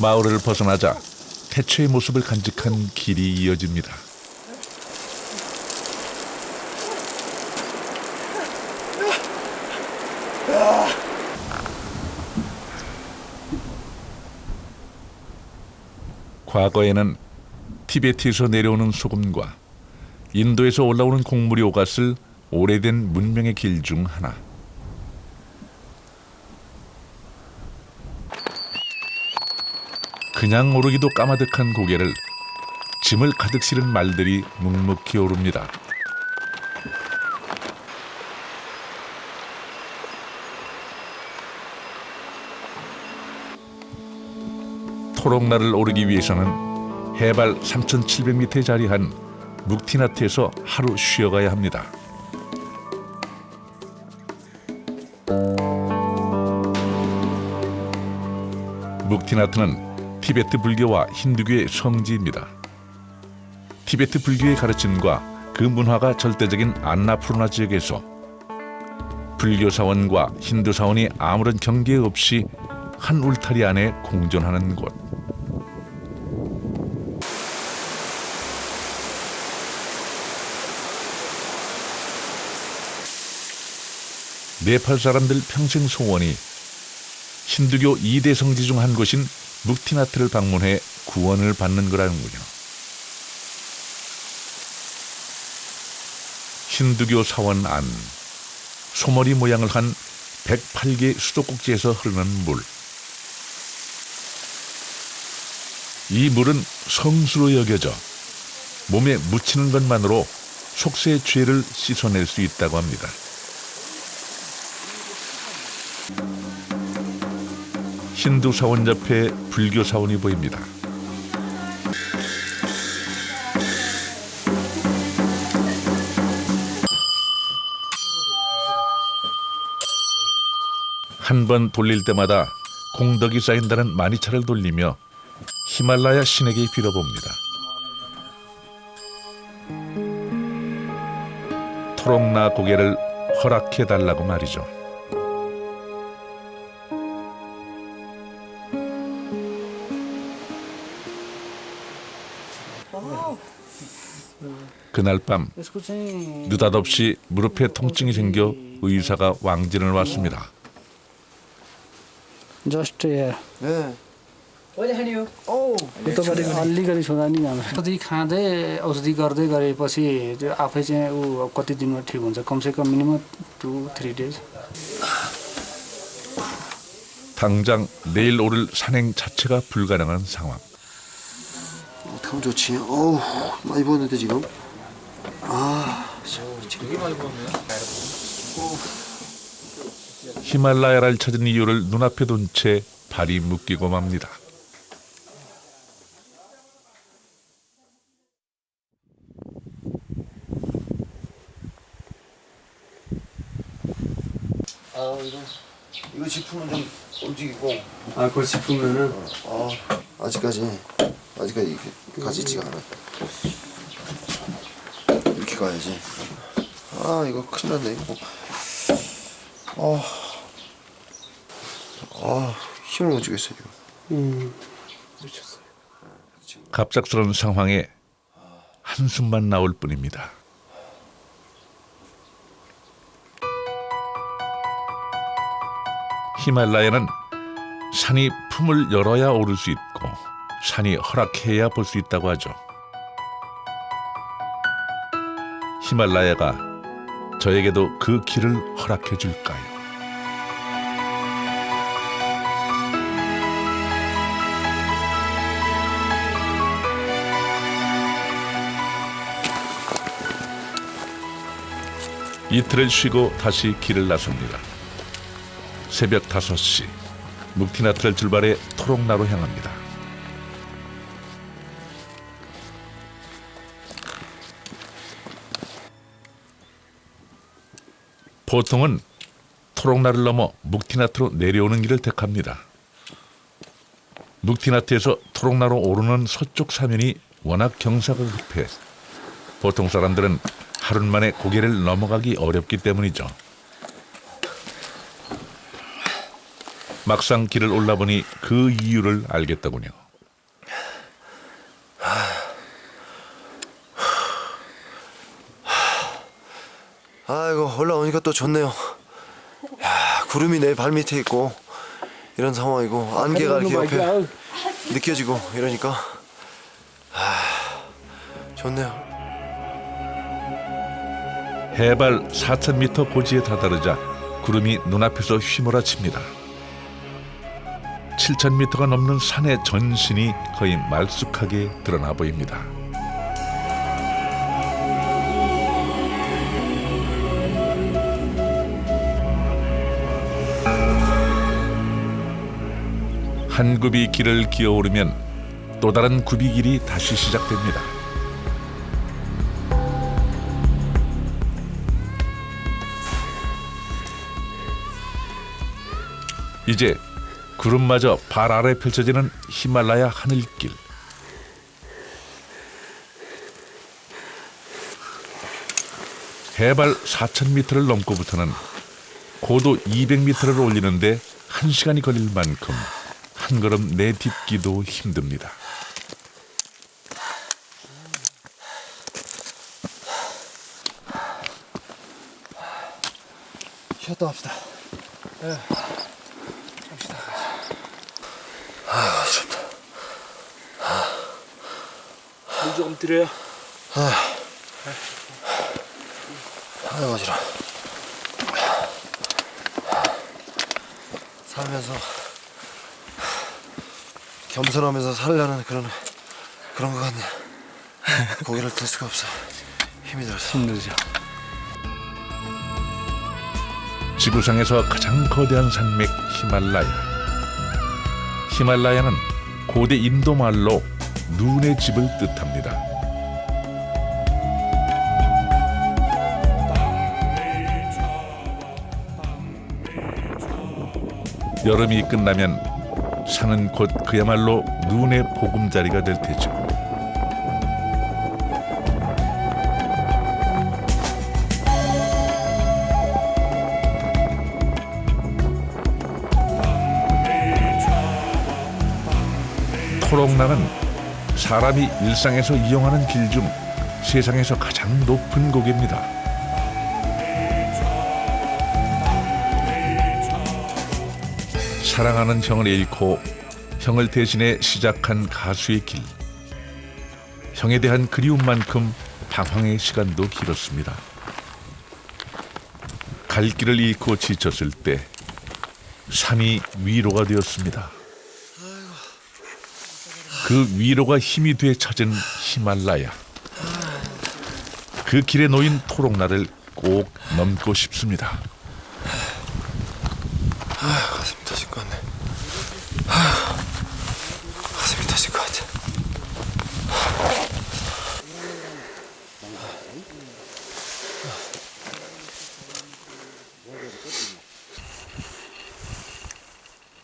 마을을 벗어나자 태초의 모습을 간직한 길이 이어집니다. 과거에는 티베트에서 내려오는 소금과 인도에서 올라오는 곡물이 오갔을 오래된 문명의 길 중 하나. 그냥 오르기도 까마득한 고개를 짐을 가득 실은 말들이 묵묵히 오릅니다. 토록나를 오르기 위해서는 해발 3,700m에 자리한 묵티나트에서 하루 쉬어가야 합니다. 묵티나트는 티베트 불교와 힌두교의 성지입니다. 티베트 불교의 가르침과 그 문화가 절대적인 안나푸르나 지역에서 불교 사원과 힌두 사원이 아무런 경계 없이 한 울타리 안에 공존하는 곳. 네팔 사람들 평생 소원이 힌두교 2대 성지 중 한 곳인 묵티나트를 방문해 구원을 받는 거라는군요. 힌두교 사원 안, 소머리 모양을 한 108개 수도꼭지에서 흐르는 물. 이 물은 성수로 여겨져 몸에 묻히는 것만으로 속세의 죄를 씻어낼 수 있다고 합니다. 힌두 사원 옆에 불교 사원이 보입니다. 한 번 돌릴 때마다 공덕이 쌓인다는 마니차를 돌리며 히말라야 신에게 빌어봅니다. 토록나 고개를 허락해달라고 말이죠. 그날 밤 느닷없이 무릎에 통증이 생겨 의사가 왕진을 왔습니다. जस्ट यार 네. तपाईँले अलिकति छोरा नि औषधि खाँदै औषधि गर्दै गरेपछि त्यो आफै चाहिँ ऊ कति दिनमा ठिक हुन्छ कमसेकम मिनिमम 2-3 days. 당장 내일 오를 산행 자체가 불가능한 상황. 참 좋지. 어우, 많이 부었는데 지금. 아, 되게 많이 부었네요. 히말라야를 찾은 이유를 눈앞에 둔 채 발이 묶이고 맙니다. 아, 이거 짚으면 좀 움직이고. 아, 그거 짚으면은 아직까지 이렇게 가지지가 않아. 이렇게 가야지. 아, 이거 큰일 났네 이거. 힘을 못 주겠어요 지금. 미쳤어요. 갑작스러운 상황에 한숨만 나올 뿐입니다. 히말라야는 산이 품을 열어야 오를 수 있고 산이 허락해야 볼 수 있다고 하죠. 히말라야가 저에게도 그 길을 허락해 줄까요? 이틀을 쉬고 다시 길을 나섭니다. 새벽 5시 묵티나트를 출발해 토록나로 향합니다. 보통은 토록나를 넘어 묵티나트로 내려오는 길을 택합니다. 묵티나트에서 토록나로 오르는 서쪽 사면이 워낙 경사가 급해 보통 사람들은 하루 만에 고개를 넘어가기 어렵기 때문이죠. 막상 길을 올라보니 그 이유를 알겠더군요. 아이고 올라오니까 또 좋네요. 야, 구름이 내 발밑에 있고 이런 상황이고 안개가 이렇게 옆에 느껴지고 이러니까 좋네요. 해발 4,000m 고지에 다다르자 구름이 눈앞에서 휘몰아칩니다. 7,000m가 넘는 산의 전신이 거의 말쑥하게 드러나 보입니다. 한 굽이 길을 기어오르면 또 다른 굽이 길이 다시 시작됩니다. 이제 구름마저 발 아래 펼쳐지는 히말라야 하늘길. 해발 4,000m를 넘고부터는 고도 200m를 올리는데 1시간이 걸릴 만큼 한 걸음 내딛기도 힘듭니다. 쉬었다 합시다. 어지럽다. 물 조금 드려요. 아유 어지러워. 살면서 겸손하면서 살려는 그런 것 같네. 고개를 들 수가 없어. 힘이 들어서. 힘들죠. 지구상에서 가장 거대한 산맥 히말라야. 히말라야는 고대 인도 말로 눈의 집을 뜻합니다. 여름이 끝나면 산은 곧 그야말로 눈의 보금자리가 될 테죠. 토록나는 사람이 일상에서 이용하는 길 중 세상에서 가장 높은 고개입니다. 사랑하는 형을 잃고 형을 대신해 시작한 가수의 길. 형에 대한 그리움만큼 방황의 시간도 길었습니다. 갈 길을 잃고 지쳤을 때 삶이 위로가 되었습니다. 그 위로가 힘이 돼 찾은 히말라야. 그 길에 놓인 토록나를 꼭 넘고 싶습니다. 가슴이 터질 것 같네. 가슴이 터질 것 같아.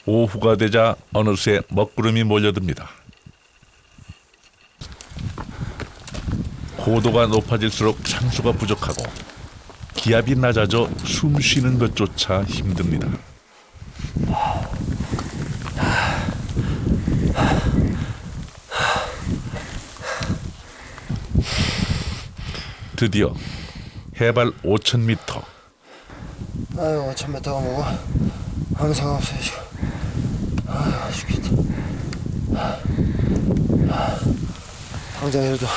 오후가 되자 어느새 먹구름이 몰려듭니다. 고도가 높아질수록 산소가 부족하고 기압이 낮아져 숨 쉬는 것조차 힘듭니다. 드디어 해발 5,000m. 아유 5,000m가 뭐고 항상 없어요 지금. 아유 죽겠다. 당장이라도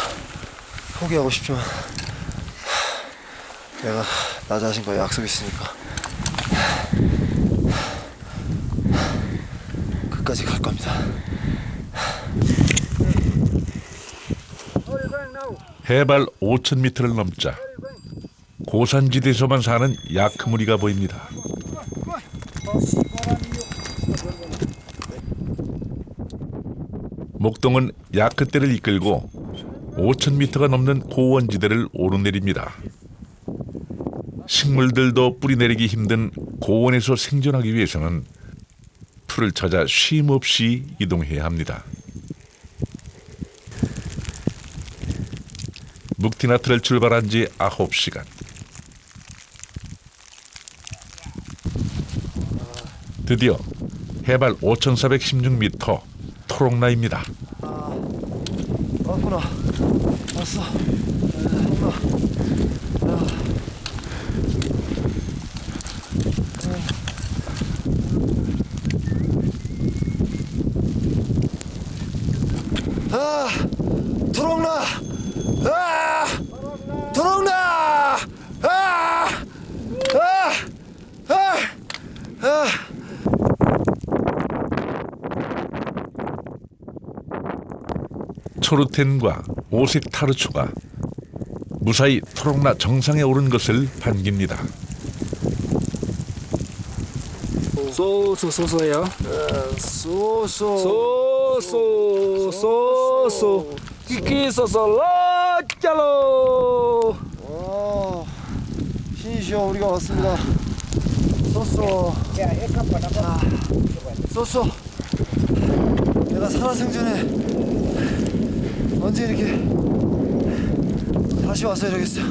포기하고 싶지만 내가 나 자신과 약속 있으니까 끝까지 갈 겁니다. 해발 5,000m를 넘자 고산지대에서만 사는 야크무리가 보입니다. 목동은 야크떼를 이끌고 5,000m가 넘는 고원지대를 오르내립니다. 식물들도 뿌리내리기 힘든 고원에서 생존하기 위해서는 풀을 찾아 쉼 없이 이동해야 합니다. 묵티나트를 출발한 지 9시간. 드디어 해발 5,416m 토록나입니다. 왔구나. 왔어. 아, 도롱나! 아, 도롱나! 아, 아, 아, 아. 초르텐과 오색 타르초가 무사히 토롱나 정상에 오른 것을 반깁니다. 소소소소예요. 소소소소 끼끼소소라 짤로. 신이시여, 우리가 왔습니다. 쏘쏘. 쏘쏘. 내가 살아생전에 언제 이렇게 다시 와서 이러겠어.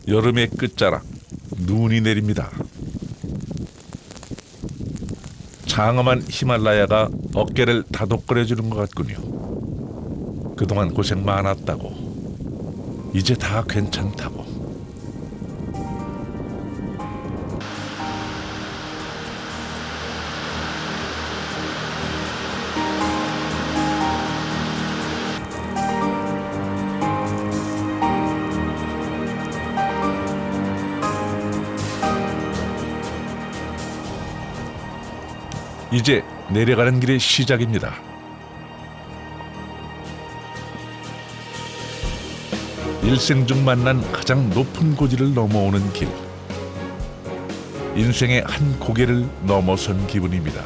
여름의 끝자락, 눈이 내립니다. 장엄한 히말라야가 어깨를 다독거려주는 것 같군요. 그동안 고생 많았다고, 이제 다 괜찮다고. 이제 내려가는 길의 시작입니다. 일생 중 만난 가장 높은 고지를 넘어오는 길. 인생의 한 고개를 넘어선 기분입니다.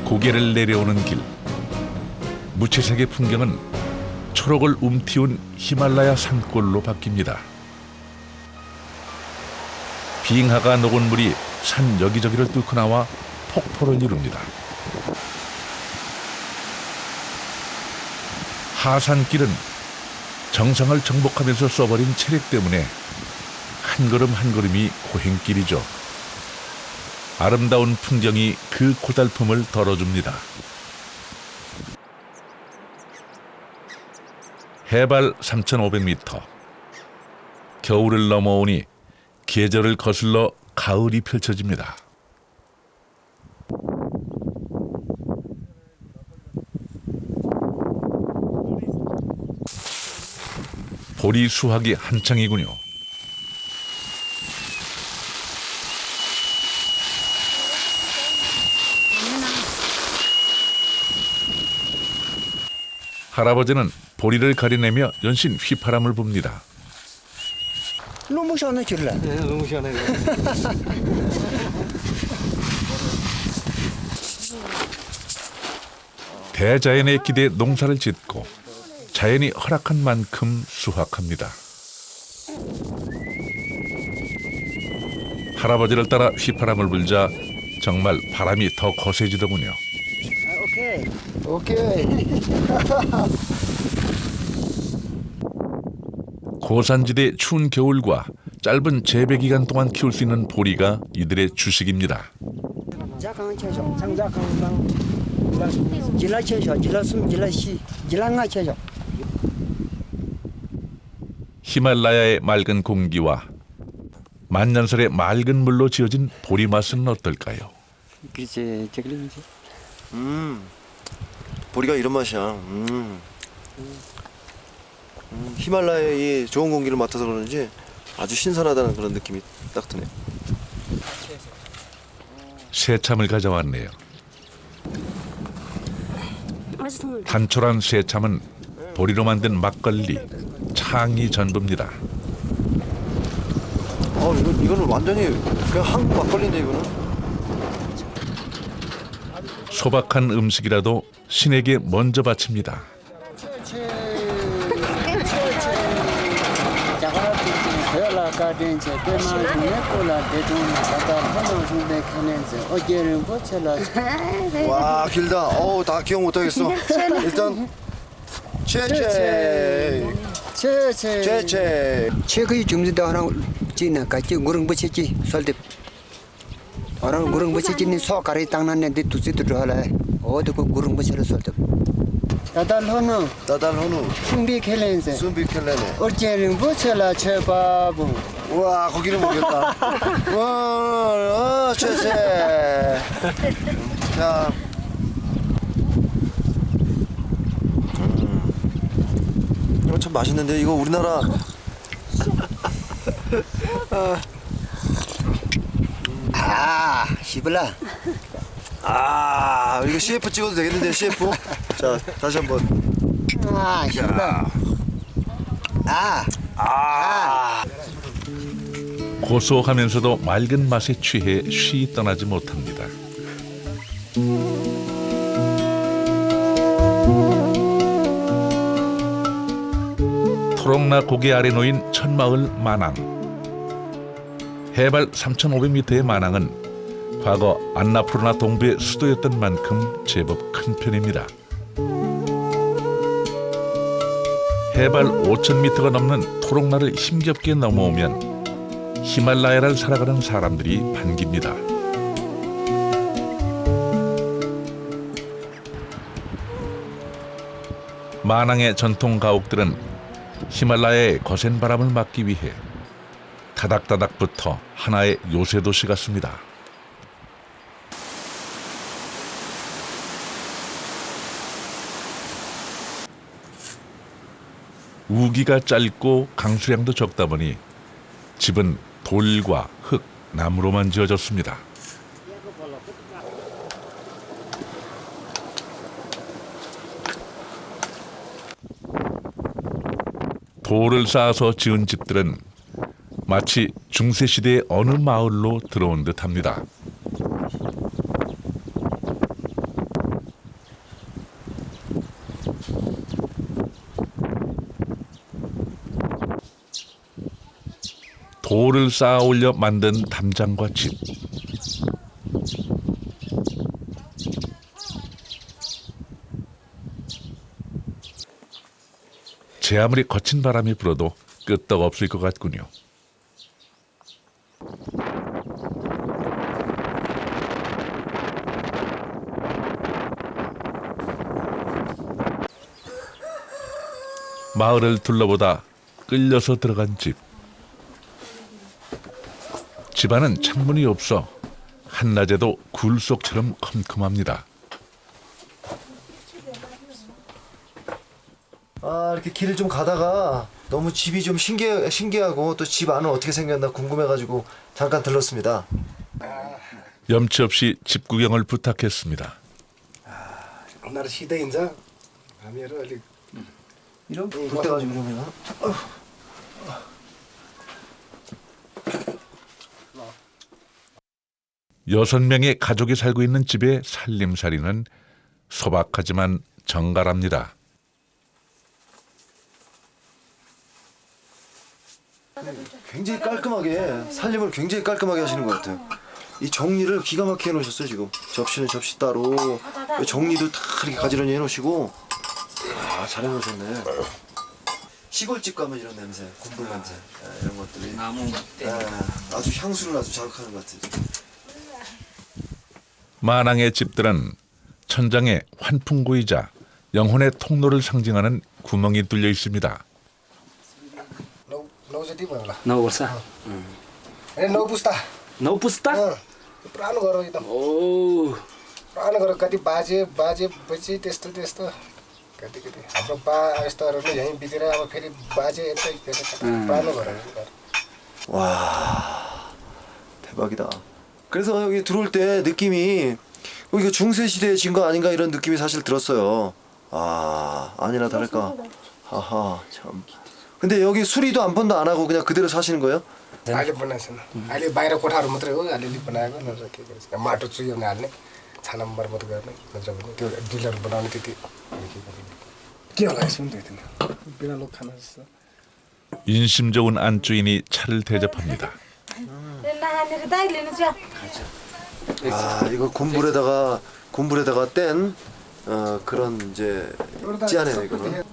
고개를 내려오는 길. 무채색의 풍경은 초록을 움티운 히말라야 산골로 바뀝니다. 빙하가 녹은 물이 산 여기저기를 뚫고 나와 폭포를 이룹니다. 하산길은 정상을 정복하면서 써버린 체력 때문에 한 걸음 한 걸음이 고행길이죠. 아름다운 풍경이 그 고달픔을 덜어줍니다. 해발 3,500m. 겨울을 넘어오니 계절을 거슬러 가을이 펼쳐집니다. 보리 수확이 한창이군요. 할아버지는 보리를 가려내며 연신 휘파람을 붑니다. 너무 시원해 줄래? 네, 너무 시원해. 대자연의 기대에 농사를 짓고 자연이 허락한 만큼 수확합니다. 할아버지를 따라 휘파람을 불자 정말 바람이 더 거세지더군요. 오케이. 오케이. 고산지대 추운 겨울과 짧은 재배 기간 동안 키울 수 있는 보리가 이들의 주식입니다. 자강 채소, 장자강, 질라 채소, 질라숨, 질라시, 질랑아 채소. 히말라야의 맑은 공기와 만년설의 맑은 물로 지어진 보리 맛은 어떨까요? 그렇지, 저기지. 보리가 이런 맛이야. 히말라야의 이 좋은 공기를 맡아서 그런지 아주 신선하다는 그런 느낌이 딱 드네. 새참을 가져왔네요. 단촐한 새참은 보리로 만든 막걸리, 창이 전부입니다. 이거는 완전히 그냥 한국 막걸리인데 이거는. 소박한 음식이라도 신에게 먼저 바칩니다. 와, 길다. 다 기억 못하겠어. 일단 채채 최근에 좀더 하나 지나 같이 구릉 붙였지 설대. orang gurung besi jenis sok kari tangan yang ditusi tu doa lah. Oh tu gurung besi lah soal tu. 다달 호노 나달 헌우 숭비 켈렌세 순비 켈레네. 어제는 부처라 쳐바부 우와 거기는 모르겠다. 와, 최세. 자, 이거 참 맛있는데 이거 우리나라. 시블라 아, 이거 CF 찍어도 되겠는데 CF. 자, 다시 한번. 시블라 고소하면서도 맑은 맛에 취해 쉬 떠나지 못합니다. 토롱나 고개 아래 놓인 천마을 만항. 해발 3,500m의 만항은 과거 안나푸르나 동부의 수도였던 만큼 제법 큰 편입니다. 해발 5,000m가 넘는 토롱나를 힘겹게 넘어오면 히말라야를 살아가는 사람들이 반깁니다. 만항의 전통 가옥들은 히말라야의 거센 바람을 막기 위해 다닥다닥부터 하나의 요새 도시 같습니다. 우기가 짧고 강수량도 적다 보니 집은 돌과 흙, 나무로만 지어졌습니다. 돌을 쌓아서 지은 집들은 마치 중세시대의 어느 마을로 들어온 듯합니다. 돌을 쌓아 올려 만든 담장과 집. 제 아무리 거친 바람이 불어도 끄떡없을 것 같군요. 마을을 둘러보다 끌려서 들어간 집. 집안은 창문이 없어 한낮에도 굴속처럼 컴컴합니다. 아, 이렇게 길을 좀 가다가 너무 집이 좀 신기하고 또 집 안은 어떻게 생겼나 궁금해가지고 잠깐 들렀습니다. 염치 없이 집 구경을 부탁했습니다. 오늘 시대인자 아미로 알리 이런 불때가지고 그러면. 6명의 가족이 살고 있는 집의 살림살이는 소박하지만 정갈합니다. 굉장히 깔끔하게 살림을 굉장히 깔끔하게 하시는 것 같아요. 이 정리를 기가 막히게 해놓으셨어요 지금. 접시는 접시 따로, 정리도 다 이렇게 가지런히 해놓으시고. 아, 잘 해놓으셨네. 시골집 가면 이런 냄새, 군불 냄새, 이런 것들이 나무 아주 향수를 아주 자극하는 것 같아요. 만항의 집들은 천장에 환풍구이자 영혼의 통로를 상징하는 구멍이 뚫려 있습니다. नौ वर्ष ए नौ पुस्ता 9 पुस्ता पुरानो घर हो एकदम ओ पुरानो घर कति बाजे त्यस्तो कति हाम्रो बा यस्तोहरूले यहीँ बितेर अब फेरि बाजे यतै पुरानो घर 와, 대박이다. 그래서 여기 들어올 때 느낌이 이거 중세 시대에 진 거 아닌가 이런 느낌이 사실 들었어요. 아, 아니나 다를까. 하하, 참. 근데 여기 수리도 한 번도 안 하고 그냥 그대로 사시는 거예요? अहिले बनाएको छैन अहिले बाहिर कोठाहरू मात्रै हो अलिअलि बनाएको नत्र के गर्छ माटो चुहिने हाल्ने छाना मर्मत गर्ने नत्र भने त्यो डिलर बनाउने त्यति के होला यसमा त्यो बिना लोक खाना जस्तो 인심 좋은 안주인이 차를 대접합니다. 아, 이거 곤불에다가 뗀 그런 이제 찌아네요 이거는.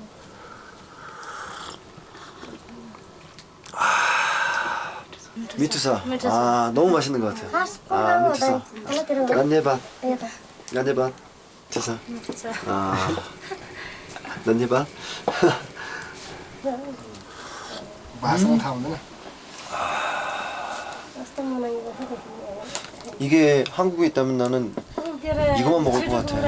미투사. 아, 너무 맛있는 것 같아요. 아, 미투사. 간예밭. 간예밭. 미투사. 아. 넌니 봐. 맛은 다 없네. 이게 한국에 있다면 나는 이거만 먹을 것 같아.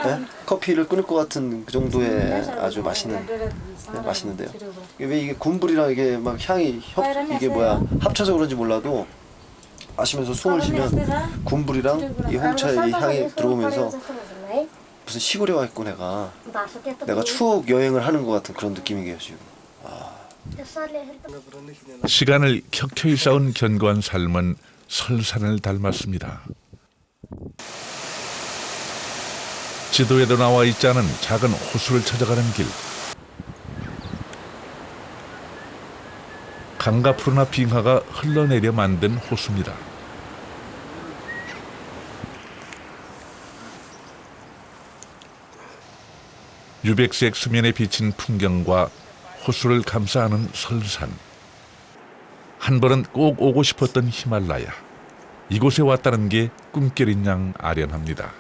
네? 커피를 끊을 것 같은 그 정도의 아주 맛있는데요. 왜 이게 군불이랑 이게 막 향이 이게 뭐야 합쳐서 그런지 몰라도 마시면서 숨을 쉬면 군불이랑 이 홍차의 이 향이 들어오면서 무슨 시골에 와 있고 내가 추억 여행을 하는 것 같은 그런 느낌이에요 지금. 시간을 켜켜이 쌓은 견고한 삶은 설산을 닮았습니다. 지도에도 나와 있지 않은 작은 호수를 찾아가는 길. 강과 푸르나 빙하가 흘러내려 만든 호수입니다. 유백색 수면에 비친 풍경과 호수를 감싸는 설산. 한 번은 꼭 오고 싶었던 히말라야. 이곳에 왔다는 게 꿈결인 양 아련합니다.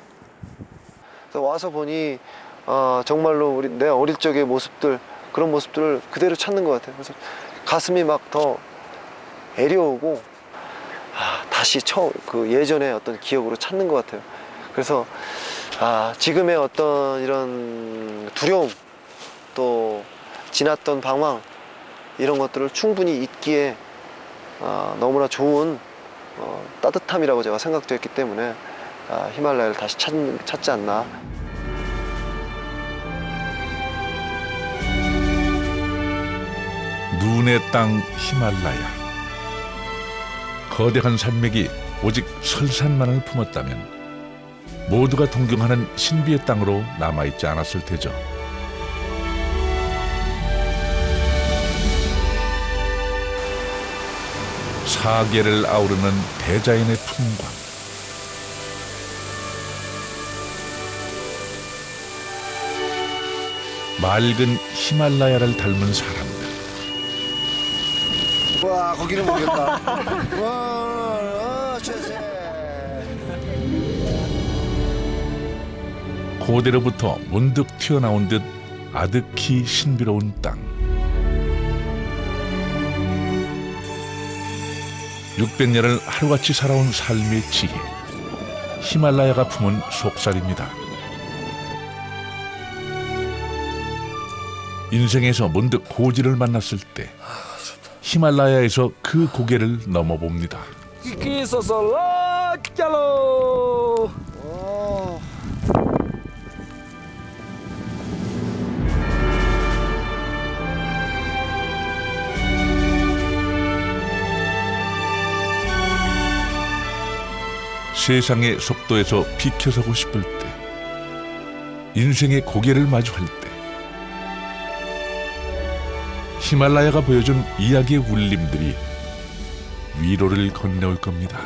와서 보니 정말로 내 어릴 적의 모습들 그런 모습들을 그대로 찾는 것 같아요. 그래서 가슴이 막 더 애려오고 다시 그 예전의 어떤 기억으로 찾는 것 같아요. 그래서 지금의 어떤 이런 두려움 또 지났던 방황 이런 것들을 충분히 잊기에 너무나 좋은 따뜻함이라고 제가 생각되었기 때문에 히말라야를 다시 찾지 않나. 눈의 땅 히말라야. 거대한 산맥이 오직 설산만을 품었다면 모두가 동경하는 신비의 땅으로 남아있지 않았을 테죠. 사계를 아우르는 대자연의 풍광. 맑은 히말라야를 닮은 사람들. 와 거기는 모르겠다. 와 최세. 고대로부터 문득 튀어나온 듯 아득히 신비로운 땅. 600년을 하루같이 살아온 삶의 지혜. 히말라야가 품은 속살입니다. 인생에서 문득 고지를 만났을 때 히말라야에서 그 고개를 넘어봅니다. 세상의 속도에서 비켜서고 싶을 때, 인생의 고개를 마주할 때 히말라야가 보여준 이야기의 울림들이 위로를 건네올 겁니다.